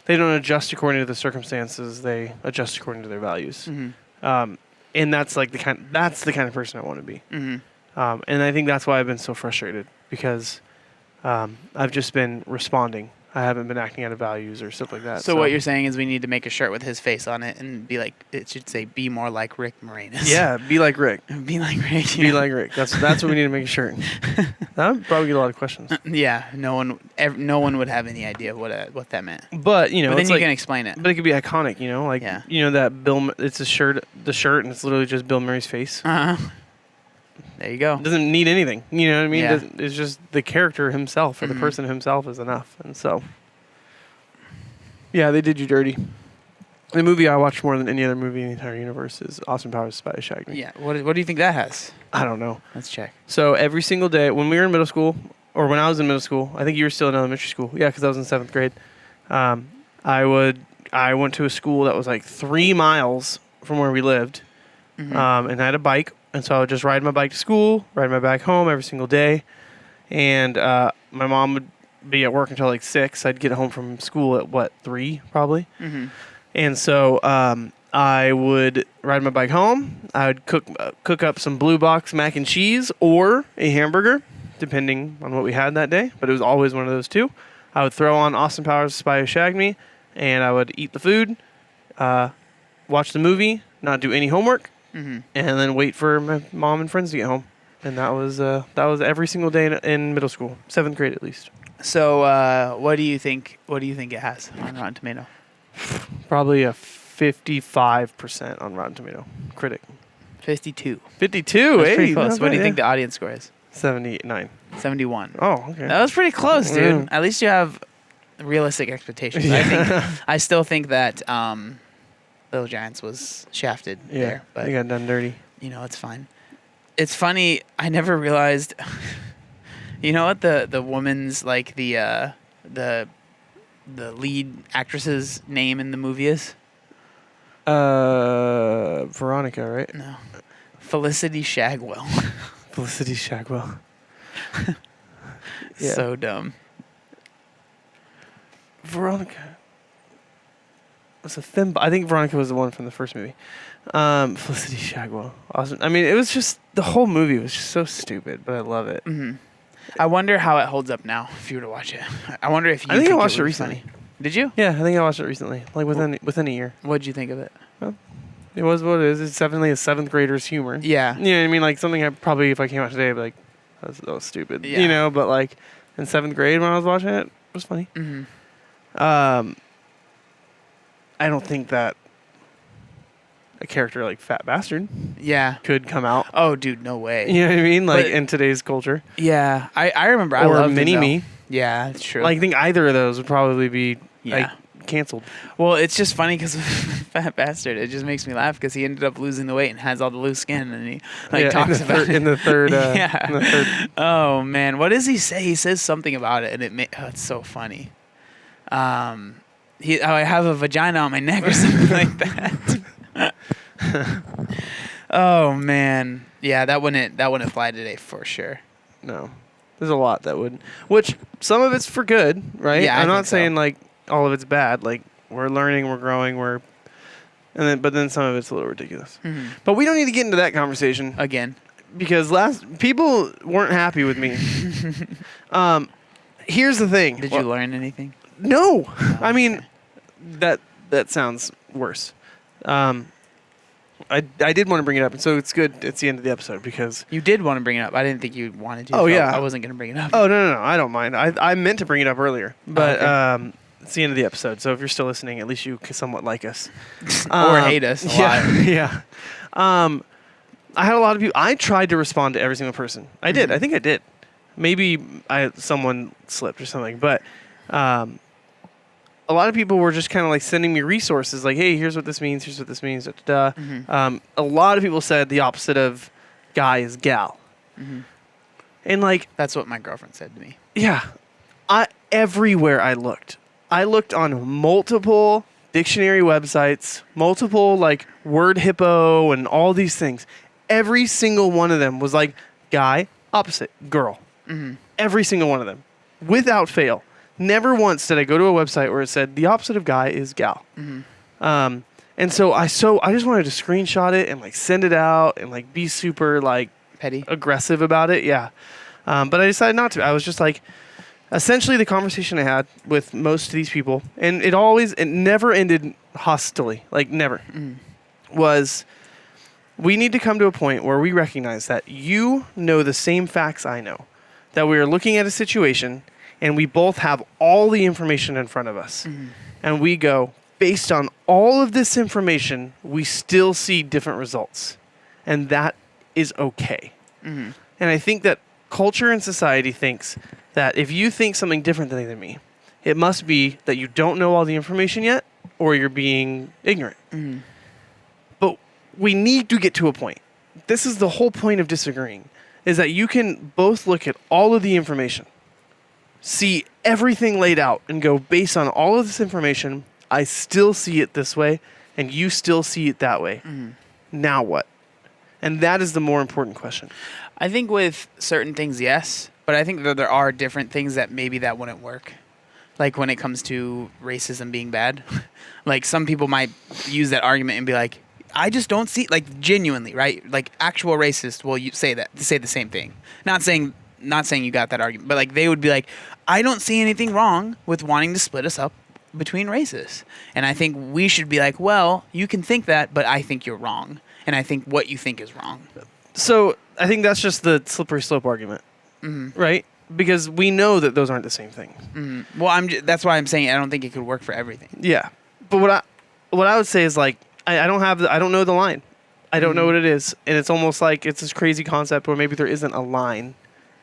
adjust according to the circumstances. They adjust according to their values, and that's like the kind of person I want to be. And I think that's why I've been so frustrated, because I've just been responding. I haven't been acting out of values or stuff like that. So what you're saying is we need to make a shirt with his face on it and be like, it should say, be more like Rick Moranis. Yeah, be like Rick. Be like Rick. Be like Rick. That's what we need to make a shirt. That would probably get a lot of questions. Yeah, no one would have any idea what that meant. But, you know, but then you like, can explain it. But it could be iconic, you know? Like, you know that Bill, it's the shirt, and it's literally just Bill Murray's face. There you go. It doesn't need anything. You know what I mean? Yeah. It's just the character himself or the person himself is enough. And so... yeah, they did you dirty. The movie I watched more than any other movie in the entire universe is Austin Powers' Spy Who Shagged Me. Yeah. What do you think that has? I don't know. Let's check. So every single day, when we were in middle school, or when I was in middle school, I think you were still in elementary school. Yeah, because I was in 7th grade. I went to a school that was like 3 miles from where we lived, and I had a bike. And so I would just ride my bike to school, ride my bike home every single day. And my mom would be at work until like 6. I'd get home from school at 3 probably. And so I would ride my bike home. I would cook up some Blue Box mac and cheese or a hamburger, depending on what we had that day. But it was always one of those two. I would throw on Austin Powers' Spy Who Shagged Me, and I would eat the food, watch the movie, not do any homework, and then wait for my mom and friends to get home. And that was every single day in middle school, 7th grade at least. So, what do you think it has on Rotten Tomato? Probably a 55% on Rotten Tomato. Critic. 52. 52. That's hey, pretty close. What do you think yeah. the audience score is? 79. 71. Oh, okay. That was pretty close, dude. Yeah. At least you have realistic expectations. I still think that Little Giants was shafted there, but they got done dirty. You know, it's fine. It's funny. I never realized. You know what the woman's like the lead actress's name in the movie is? Veronica, right? No, Felicity Shagwell. Felicity Shagwell. Yeah. So dumb. Veronica. was a femme. I think Veronica was the one from the first movie. Felicity Shagwell. Awesome. I mean, it was just the whole movie was just so stupid, but I love it. Mm-hmm. I wonder how it holds up now if you were to watch it. I wonder if you. I think I watched it it was recently. funny. Did you? Yeah, I think I watched it recently, like within a year. What did you think of it? Well, it was what it is. It's definitely a seventh grader's humor. Yeah. You know what I mean? Like something I probably, if I came out today, I'd be like, that was stupid. Yeah. You know, but like in seventh grade when I was watching it, it was funny. Mm-hmm. I don't think that a character like Fat Bastard Yeah. could come out. Oh, dude, no way. You know what I mean? Like But- in today's culture. Yeah. I remember. I Or loved Mini it, though. Me. Yeah, it's true. Like I think either of those would probably be Yeah. like canceled. Well, it's just funny because Fat Bastard. It just makes me laugh because he ended up losing the weight and has all the loose skin, and he like Yeah, talks in the about third, it. in the third. Yeah. In the third. Oh man, what does he say? He says something about it, and it's so funny. I have a vagina on my neck or something like that. Oh man, yeah, that wouldn't fly today for sure. No, there's a lot that would. Which some of it's for good, right? Yeah, I I'm not think so. saying like all of it's bad. Like we're learning, we're growing, but then some of it's a little ridiculous. Mhm. But we don't need to get into that conversation Again, because people weren't happy with me. Here's the thing. did you learn anything? No, Oh, I mean okay. that sounds worse. I did want to bring it up, and so it's good. It's the end of the episode because. You did want to bring it up. I didn't think you wanted to. Oh, so yeah. I wasn't gonna bring it up. Oh no, I don't mind. I meant to bring it up earlier, but Okay. it's the end of the episode. So if you're still listening, at least you can somewhat like us Or hate us a yeah, lot. yeah. I had a lot of people. I tried to respond to every single person. I did. Mhm. I think I did. Maybe someone slipped or something, but a lot of people were just kind of like sending me resources, like, "Hey, here's what this means. Here's what this means." Da, da, da. Mhm. A lot of people said the opposite of guy is gal, Mhm. and like. That's what my girlfriend said to me. Yeah. Everywhere I looked on multiple dictionary websites, multiple like word hippo and all these things. Every single one of them was like guy, opposite, girl. Mhm. Every single one of them. Without fail. Never once did I go to a website where it said the opposite of guy is gal. Mhm. And so I just wanted to screenshot it and like send it out and like be super like Petty. aggressive about it. Yeah. But I decided not to. I was just like, essentially the conversation I had with most of these people, and it never ended hostilely, like never, Mhm. was we need to come to a point where we recognize that you know the same facts I know, that we are looking at a situation and we both have all the information in front of us. Mhm. And we go, based on all of this information, we still see different results. And that is okay. Mhm. And I think that culture and society thinks that if you think something different than me, it must be that you don't know all the information yet or you're being ignorant. Mhm. But we need to get to a point. This is the whole point of disagreeing, is that you can both look at all of the information, see everything laid out, and go, based on all of this information, I still see it this way, and you still see it that way. Mhm. Now what? And that is the more important question. I think with certain things, yes, but I think that there are different things that maybe that wouldn't work. Like when it comes to racism being bad, like some people might use that argument and be like, I just don't see, like genuinely, right? Like actual racists will say the same thing. Not saying you got that argument, but like they would be like, I don't see anything wrong with wanting to split us up between races. And I think we should be like, well, you can think that, but I think you're wrong. And I think what you think is wrong. So I think that's just the slippery slope argument, Mhm. right? Because we know that those aren't the same thing. Mhm. Well, that's why I'm saying I don't think it could work for everything. Yeah, but what I would say is like I don't know the line. I don't know what it is, and it's almost like it's this crazy concept where maybe there isn't a line.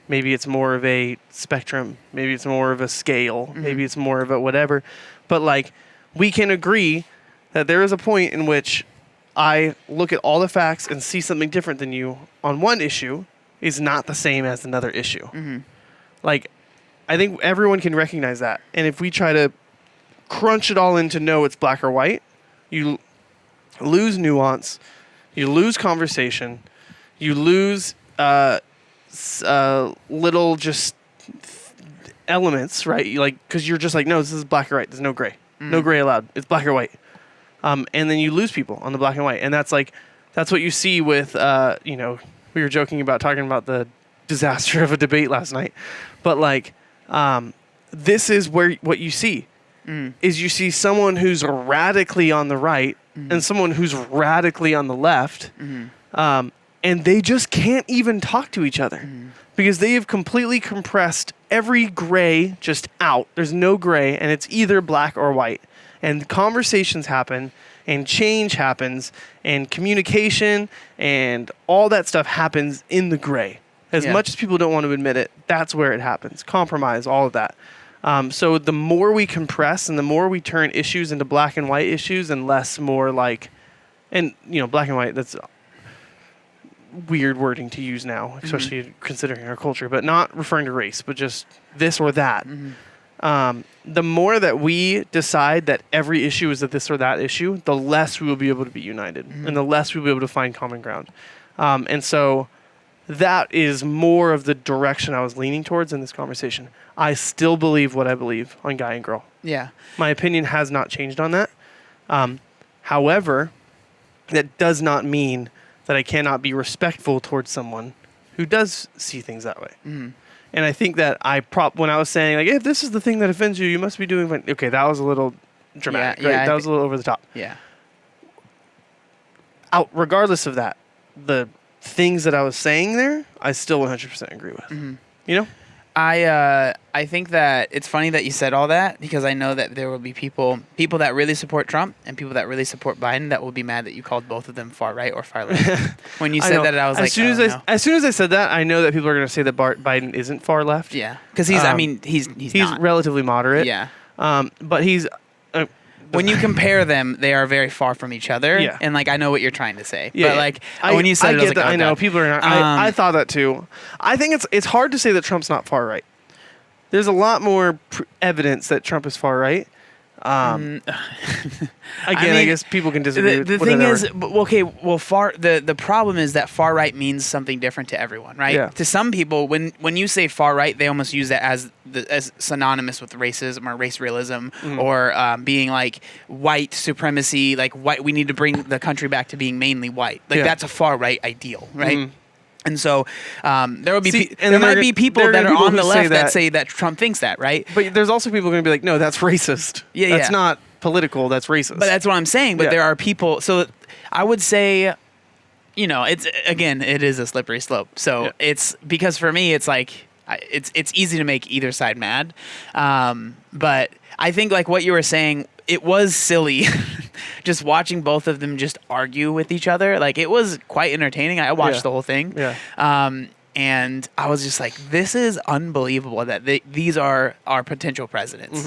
Maybe it's more of a spectrum. Maybe it's more of a scale. Maybe it's more of a whatever. But like we can agree that there is a point in which I look at all the facts and see something different than you on one issue is not the same as another issue. Mm-hmm. Like, I think everyone can recognize that. And if we try to crunch it all in to know it's black or white, you lose nuance, you lose conversation, you lose little just elements, right? Like, because you're just like, no, this is black or white. There's no gray. No gray allowed. It's black or white. and then you lose people on the black and white. And that's what you see with, we were joking about talking about the disaster of a debate last night. But this is what you see, is you see someone who's radically on the right and someone who's radically on the left. And they just can't even talk to each other because they have completely compressed every gray just out. There's no gray, and it's either black or white. And conversations happen, and change happens, and communication, and all that stuff happens in the gray. As much as people don't want to admit it, that's where it happens. Compromise, all of that. So the more we compress and the more we turn issues into black and white issues and less more black and white, that's weird wording to use now, especially considering our culture, but not referring to race, but just this or that. The more that we decide that every issue is a this or that issue, the less we will be able to be united and the less we'll be able to find common ground. And so that is more of the direction I was leaning towards in this conversation. I still believe what I believe on guy and girl. Yeah. My opinion has not changed on that. However, that does not mean that I cannot be respectful towards someone who does see things that way. And I think that when I was saying, if this is the thing that offends you, you must be doing fine. Okay, that was a little dramatic, right? That was a little over the top. Yeah. Regardless of that, the things that I was saying there, I still 100% agree with. I think that it's funny that you said all that because I know that there will be people that really support Trump and people that really support Biden that will be mad that you called both of them far right or far left. When you said that, I was as soon as I said that, I know that people are going to say that Biden isn't far left. Yeah, because he's not. Relatively moderate. Yeah, but he's. When you compare them, they are very far from each other. Yeah. And I know what you're trying to say. Yeah. But when you said it, I was like, I know people are not. I thought that too. I think it's hard to say that Trump's not far right. There's a lot more evidence that Trump is far right. Again, I guess people can disagree. The thing is, the problem is that far right means something different to everyone, right? Yeah. To some people, when you say far right, they almost use that as synonymous with racism or race realism or being like white supremacy, like white. We need to bring the country back to being mainly white. That's a far right ideal, right? And so there will be might be people that are on the left that say that Trump thinks that, right? But there's also people going to be like, no, that's racist. That's not political. That's racist. But that's what I'm saying. But there are people. So I would say, it is a slippery slope. So it's because for me, it's like it's easy to make either side mad. But I think like what you were saying, it was silly just watching both of them just argue with each other. Like, it was quite entertaining. I watched the whole thing. Yeah. And I was just like, this is unbelievable that these are our potential presidents.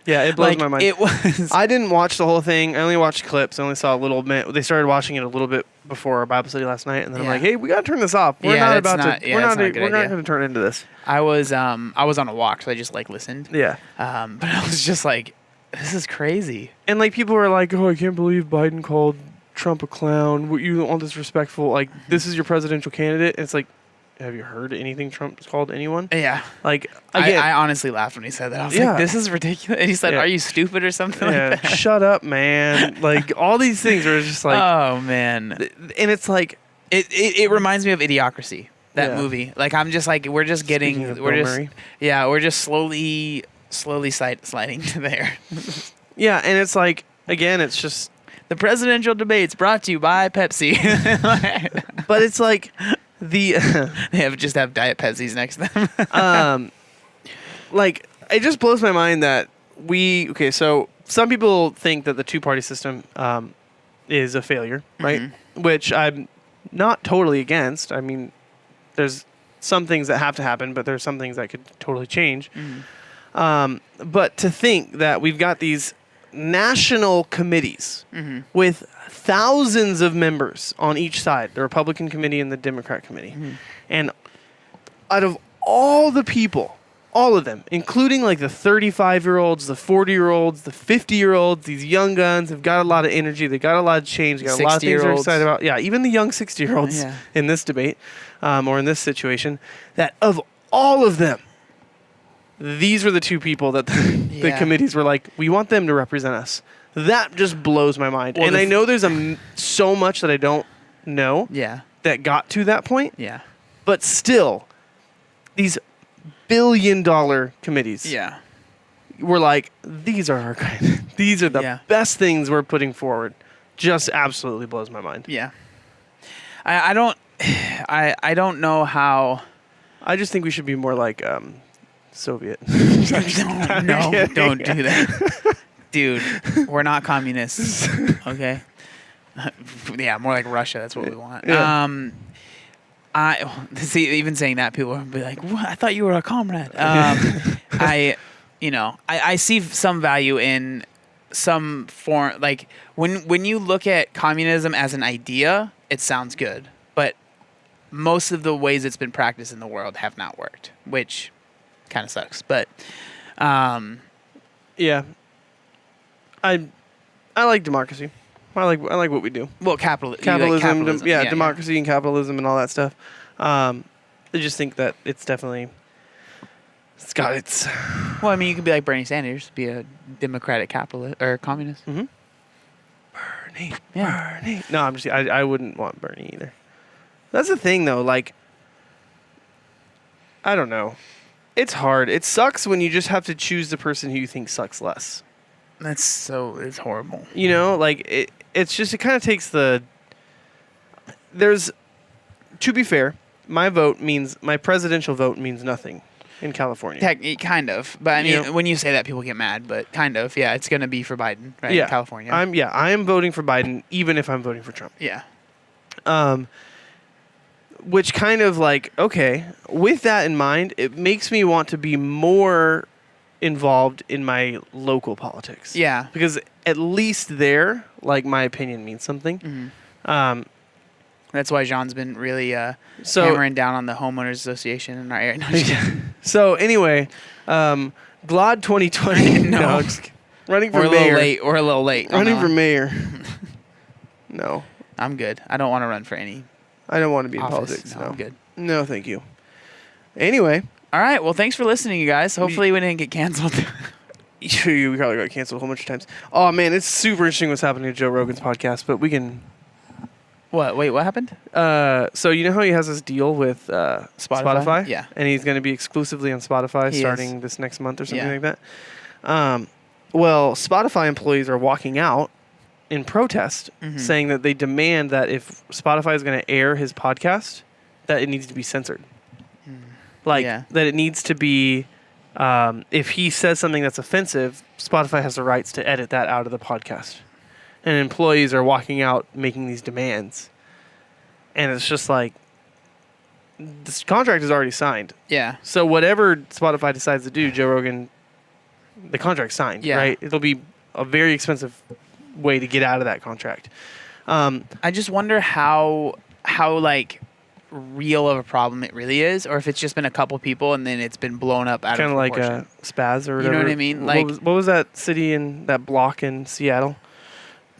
Yeah, it blows my mind. It was. I didn't watch the whole thing. I only watched clips. I only saw a little bit. They started watching it a little bit before our Bible study last night, and then I'm like, hey, we got to turn this off. We're not going to turn into this. I was on a walk, so I just listened. Yeah. But I was just like, this is crazy. And people were like, oh, I can't believe Biden called Trump a clown. You all disrespectful. Like, this is your presidential candidate. And it's like, have you heard anything Trump's called anyone? Yeah. Again, I honestly laughed when he said that. I was like, this is ridiculous. And he said, are you stupid or something like that? Shut up, man. All these things are just like. Oh, man. And it's like. It reminds me of Idiocracy, that movie. I'm just like, we're just getting. We're just slowly sliding to there. Yeah, and it's like, again, it's just the presidential debates brought to you by Pepsi. But it's like they just have Diet Pepsis next to them. It just blows my mind that so some people think that the two-party system is a failure, right? Which I'm not totally against. I mean, there's some things that have to happen, but there's some things that could totally change. But to think that we've got these national committees with thousands of members on each side, the Republican committee and the Democrat committee, and out of all the people, all of them, including the 35-year-olds, the 40-year-olds, the 50-year-olds, these young guns have got a lot of energy, they got a lot of change, they got a lot of things they're excited about. Yeah, even the young 60-year-olds in this debate or in this situation, that of all of them, these were the two people that the committees were like, we want them to represent us. That just blows my mind. Well, and I know there's so much that I don't know Yeah. that got to that point. Yeah. But still, these billion-dollar committees were like, these are our kind. These are the best things we're putting forward. Just absolutely blows my mind. Yeah. I don't know how. I just think we should be more like Soviet. No, don't do that. Dude, we're not communists. Okay? Yeah, more like Russia. That's what we want. Yeah. I see. Even saying that, people will be like, "What? I thought you were a comrade." I see some value in some form. Like when you look at communism as an idea, it sounds good, but most of the ways it's been practiced in the world have not worked, which kind of sucks. But yeah, I like democracy. I like what we do. Well, capitalism, democracy and capitalism and all that stuff. I just think that it's definitely got its. Well, I mean, you could be like Bernie Sanders, be a democratic capitalist or communist. Mm-hmm. Bernie. No, I'm just. I wouldn't want Bernie either. That's the thing, though. Like, I don't know. It's hard. It sucks when you just have to choose the person who you think sucks less. It's horrible. You know, like it's just, it kind of takes to be fair, my presidential vote means nothing in California. Kind of. But I mean, when you say that, people get mad, but kind of, yeah, it's going to be for Biden, right? Yeah. In California. I am voting for Biden, even if I'm voting for Trump. Yeah. Which kind of like, okay, with that in mind, it makes me want to be more involved in my local politics. Yeah. Because at least there, like, my opinion means something. Mm-hmm. That's why Jean's been really hammering down on the homeowners association in our area. No, so anyway, Glaude 2020. No, just running for mayor. We're a little late. Running for mayor. No. I'm good. I don't want to run for any. I don't want to be office. in politics. No, I'm good. No, thank you. Anyway. All right. Well, thanks for listening, you guys. Hopefully we didn't get canceled. We probably got canceled a whole bunch of times. Oh, man, it's super interesting what's happening to Joe Rogan's podcast, but we can... What? Wait, what happened? So you know how he has this deal with Spotify? Yeah. And he's going to be exclusively on Spotify starting this next month or something like that? Well, Spotify employees are walking out in protest, saying that they demand that if Spotify is going to air his podcast, that it needs to be censored. That it needs to be, if he says something that's offensive, Spotify has the rights to edit that out of the podcast. And employees are walking out making these demands. And it's just like, this contract is already signed. Yeah. So whatever Spotify decides to do, Joe Rogan, the contract's signed, right? It'll be a very expensive way to get out of that contract. I just wonder how like real of a problem it really is, or if it's just been a couple people and then it's been blown up out of proportion. Kind of like Spaz or whatever. You know what I mean? Like, what was that city in that block in Seattle?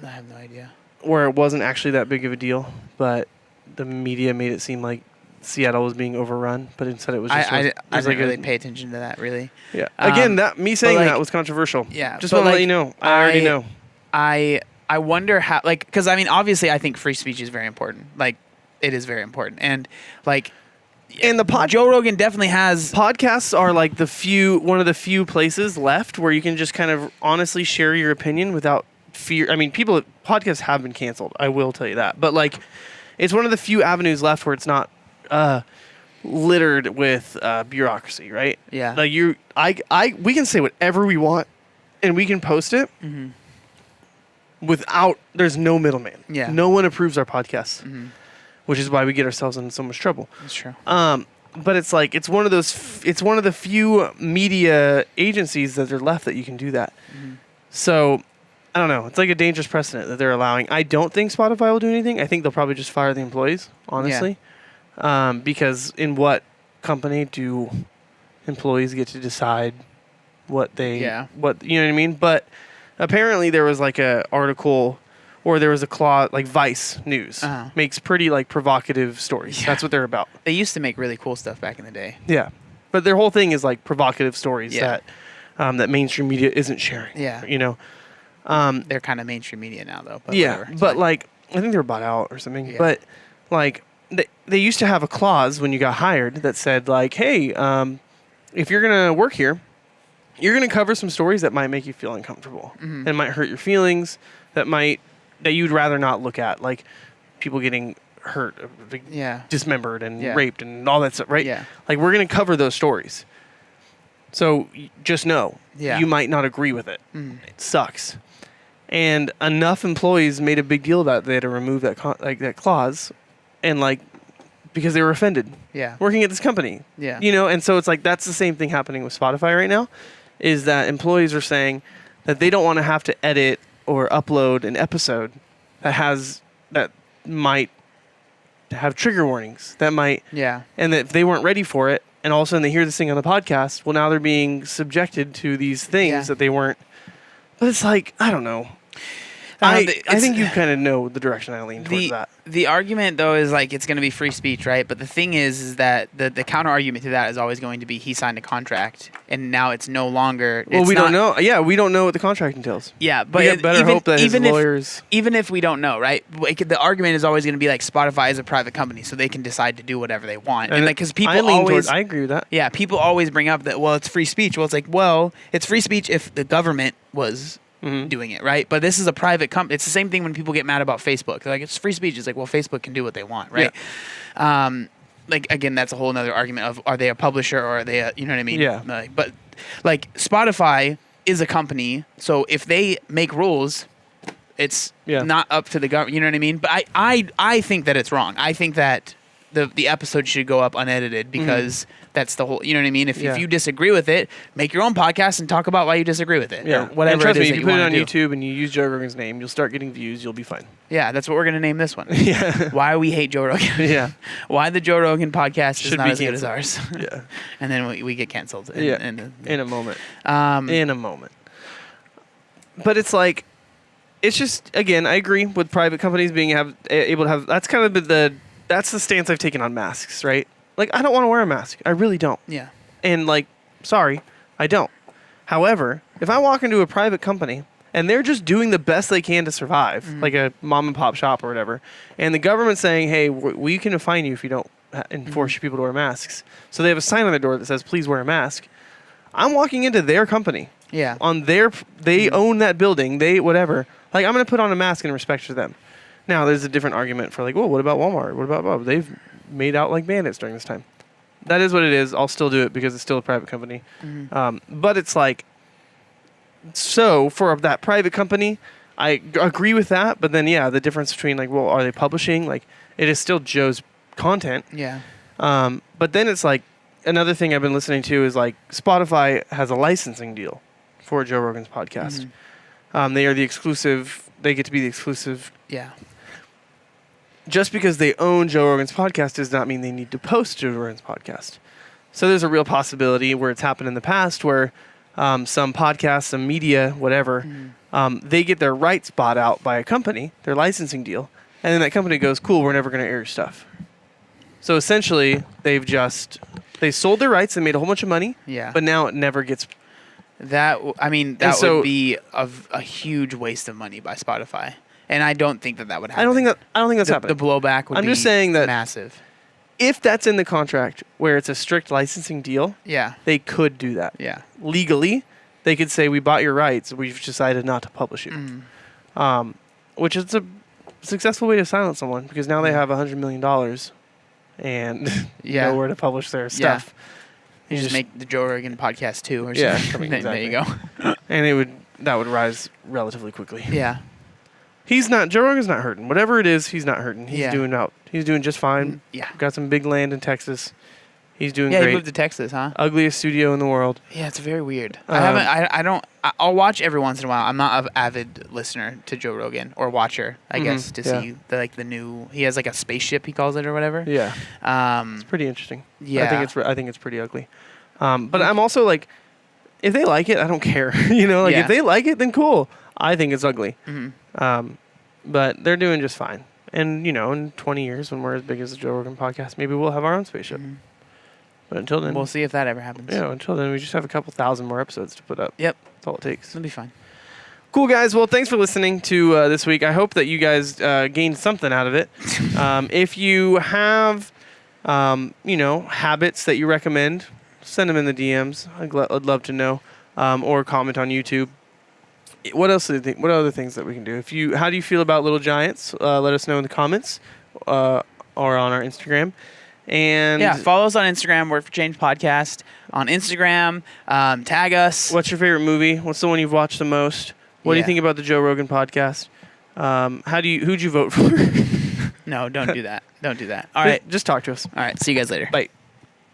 I have no idea. Where it wasn't actually that big of a deal, but the media made it seem like Seattle was being overrun, but instead it was just... I didn't really pay attention to that, really. Yeah. Again, me saying that was controversial. Yeah. Just want to let you know. I already know. I wonder how... Like, because, I mean, obviously, I think free speech is very important. Like, it is very important. And, like... And Joe Rogan definitely has... Podcasts are like one of the few places left where you can just kind of honestly share your opinion without fear. I mean, podcasts have been canceled. I will tell you that. But, like, it's one of the few avenues left where it's not littered with bureaucracy, right? Yeah. Like we can say whatever we want, and we can post it without. There's no middleman. Yeah. No one approves our podcasts, which is why we get ourselves in so much trouble. That's true. But it's like it's one of the few media agencies that are left that you can do that. So I don't know. It's like a dangerous precedent that they're allowing. I don't think Spotify will do anything. I think they'll probably just fire the employees, honestly. Yeah. Because in what company do employees get to decide what you know what I mean? But apparently there was like a article or there was a clause, like Vice News makes pretty like provocative stories. Yeah. That's what they're about. They used to make really cool stuff back in the day. Yeah. But their whole thing is like provocative stories that mainstream media isn't sharing. Yeah. You know? They're kind of mainstream media now, though. But yeah, whatever. It's but fine. like I think they were bought out or something. Yeah. But like they used to have a clause when you got hired that said like, hey, if you're gonna work here, you're gonna cover some stories that might make you feel uncomfortable and might hurt your feelings. That you'd rather not look at, like people getting hurt, like, dismembered and raped and all that stuff, right? Yeah. Like we're gonna cover those stories. So just know, you might not agree with it. It sucks. And enough employees made a big deal about it. They had to remove that that clause, and like because they were offended. Yeah. Working at this company. Yeah. You know, and so it's like that's the same thing happening with Spotify right now, is that employees are saying that they don't want to have to edit or upload an episode that might have trigger warnings, that might, and that if they weren't ready for it, and all of a sudden they hear this thing on the podcast, well, now they're being subjected to these things that they weren't. But it's like, I don't know. I think you kind of know the direction I lean towards that. The argument, though, is like it's going to be free speech, right? But the thing is that the counter argument to that is always going to be he signed a contract, and now it's no longer. Well, we don't know. Yeah, we don't know what the contract entails. Yeah, but we better hope that his lawyers. Even if we don't know, right? Like, the argument is always going to be like Spotify is a private company, so they can decide to do whatever they want, and like because people I agree with that. Yeah, people always bring up that it's free speech. Well, it's like it's free speech if the government was doing it, right? But this is a private company. It's the same thing when people get mad about Facebook. They're like, it's free speech. It's like, well, Facebook can do what they want, right? Yeah. Like, again, that's a whole other argument of, are they a publisher or are they you know what I mean? Yeah. But like Spotify is a company, so if they make rules, it's not up to the government. You know what I mean? But I think that it's wrong. I think that the episode should go up unedited because that's the whole. You know what I mean? If you disagree with it, make your own podcast and talk about why you disagree with it. Yeah, or whatever. And trust it is me, if you put it on do. YouTube and you use Joe Rogan's name, you'll start getting views. You'll be fine. Yeah, that's what we're gonna name this one. Yeah. Why we hate Joe Rogan. Yeah. Why the Joe Rogan podcast is Should not be as good as canceled. ours. Yeah. And then we get canceled. In a moment. In a moment. But it's like, it's just, again, I agree with private companies being able to have. That's kind of that's the stance I've taken on masks, right? Like, I don't want to wear a mask. I really don't. Yeah. And like, sorry, I don't. However, if I walk into a private company and they're just doing the best they can to survive, like a mom and pop shop or whatever, and the government's saying, hey, we can fine you if you don't enforce people to wear masks. So they have a sign on their door that says, please wear a mask. I'm walking into their company. Yeah. They own that building. They, whatever. Like, I'm going to put on a mask in respect to them. Now, there's a different argument for like, well, what about Walmart? What about Bob? They've made out like bandits during this time. That is what it is. I'll still do it because it's still a private company. But it's like, so for that private company, I agree with that. But then, the difference between like, well, are they publishing? Like, it is still Joe's content. Yeah. But then it's like, another thing I've been listening to is like, Spotify has a licensing deal for Joe Rogan's podcast. They are the exclusive. They get to be the exclusive. Yeah. Just because they own Joe Rogan's podcast does not mean they need to post Joe Rogan's podcast. So there's a real possibility where it's happened in the past where some podcasts, some media, whatever, they get their rights bought out by a company, their licensing deal, and then that company goes, cool, we're never going to air your stuff. So essentially, they sold their rights and made a whole bunch of money, but now it never gets... That would be a huge waste of money by Spotify. And I don't think that would happen. I don't think that's happening. The blowback would be just saying that massive. If that's in the contract where it's a strict licensing deal, they could do that. Yeah. Legally, they could say, we bought your rights, we've decided not to publish you. Which is a successful way to silence someone because now they have $100 million and nowhere to publish their stuff. You just make the Joe Rogan podcast too or something. Exactly. There you go. And that would rise relatively quickly. Yeah. Joe Rogan's not hurting. Whatever it is, he's not hurting. He's doing just fine. Yeah. Got some big land in Texas. He's doing great. Yeah, he moved to Texas, huh? Ugliest studio in the world. Yeah, it's very weird. I'll watch every once in a while. I'm not an avid listener to Joe Rogan or watcher, I guess, to see the new. He has like a spaceship, he calls it, or whatever. Yeah. It's pretty interesting. Yeah. I think it's pretty ugly. But I'm also like, if they like it, I don't care. If they like it, then cool. I think it's ugly. But they're doing just fine. And, in 20 years, when we're as big as the Joe Rogan podcast, maybe we'll have our own spaceship. But until then... We'll see if that ever happens. Yeah, until then, we just have a couple thousand more episodes to put up. Yep. That's all it takes. It'll be fine. Cool, guys. Well, thanks for listening to this week. I hope that you guys gained something out of it. If you have, habits that you recommend, send them in the DMs. I'd love to know, or comment on YouTube. What else do you think? What other things that we can do? How do you feel about Little Giants? Let us know in the comments, or on our Instagram. And yeah, follow us on Instagram, Work for Change Podcast on Instagram. Tag us. What's your favorite movie? What's the one you've watched the most? What do you think about the Joe Rogan podcast? Who'd you vote for? No, don't do that. Don't do that. All right. Just talk to us. All right. See you guys later. Bye.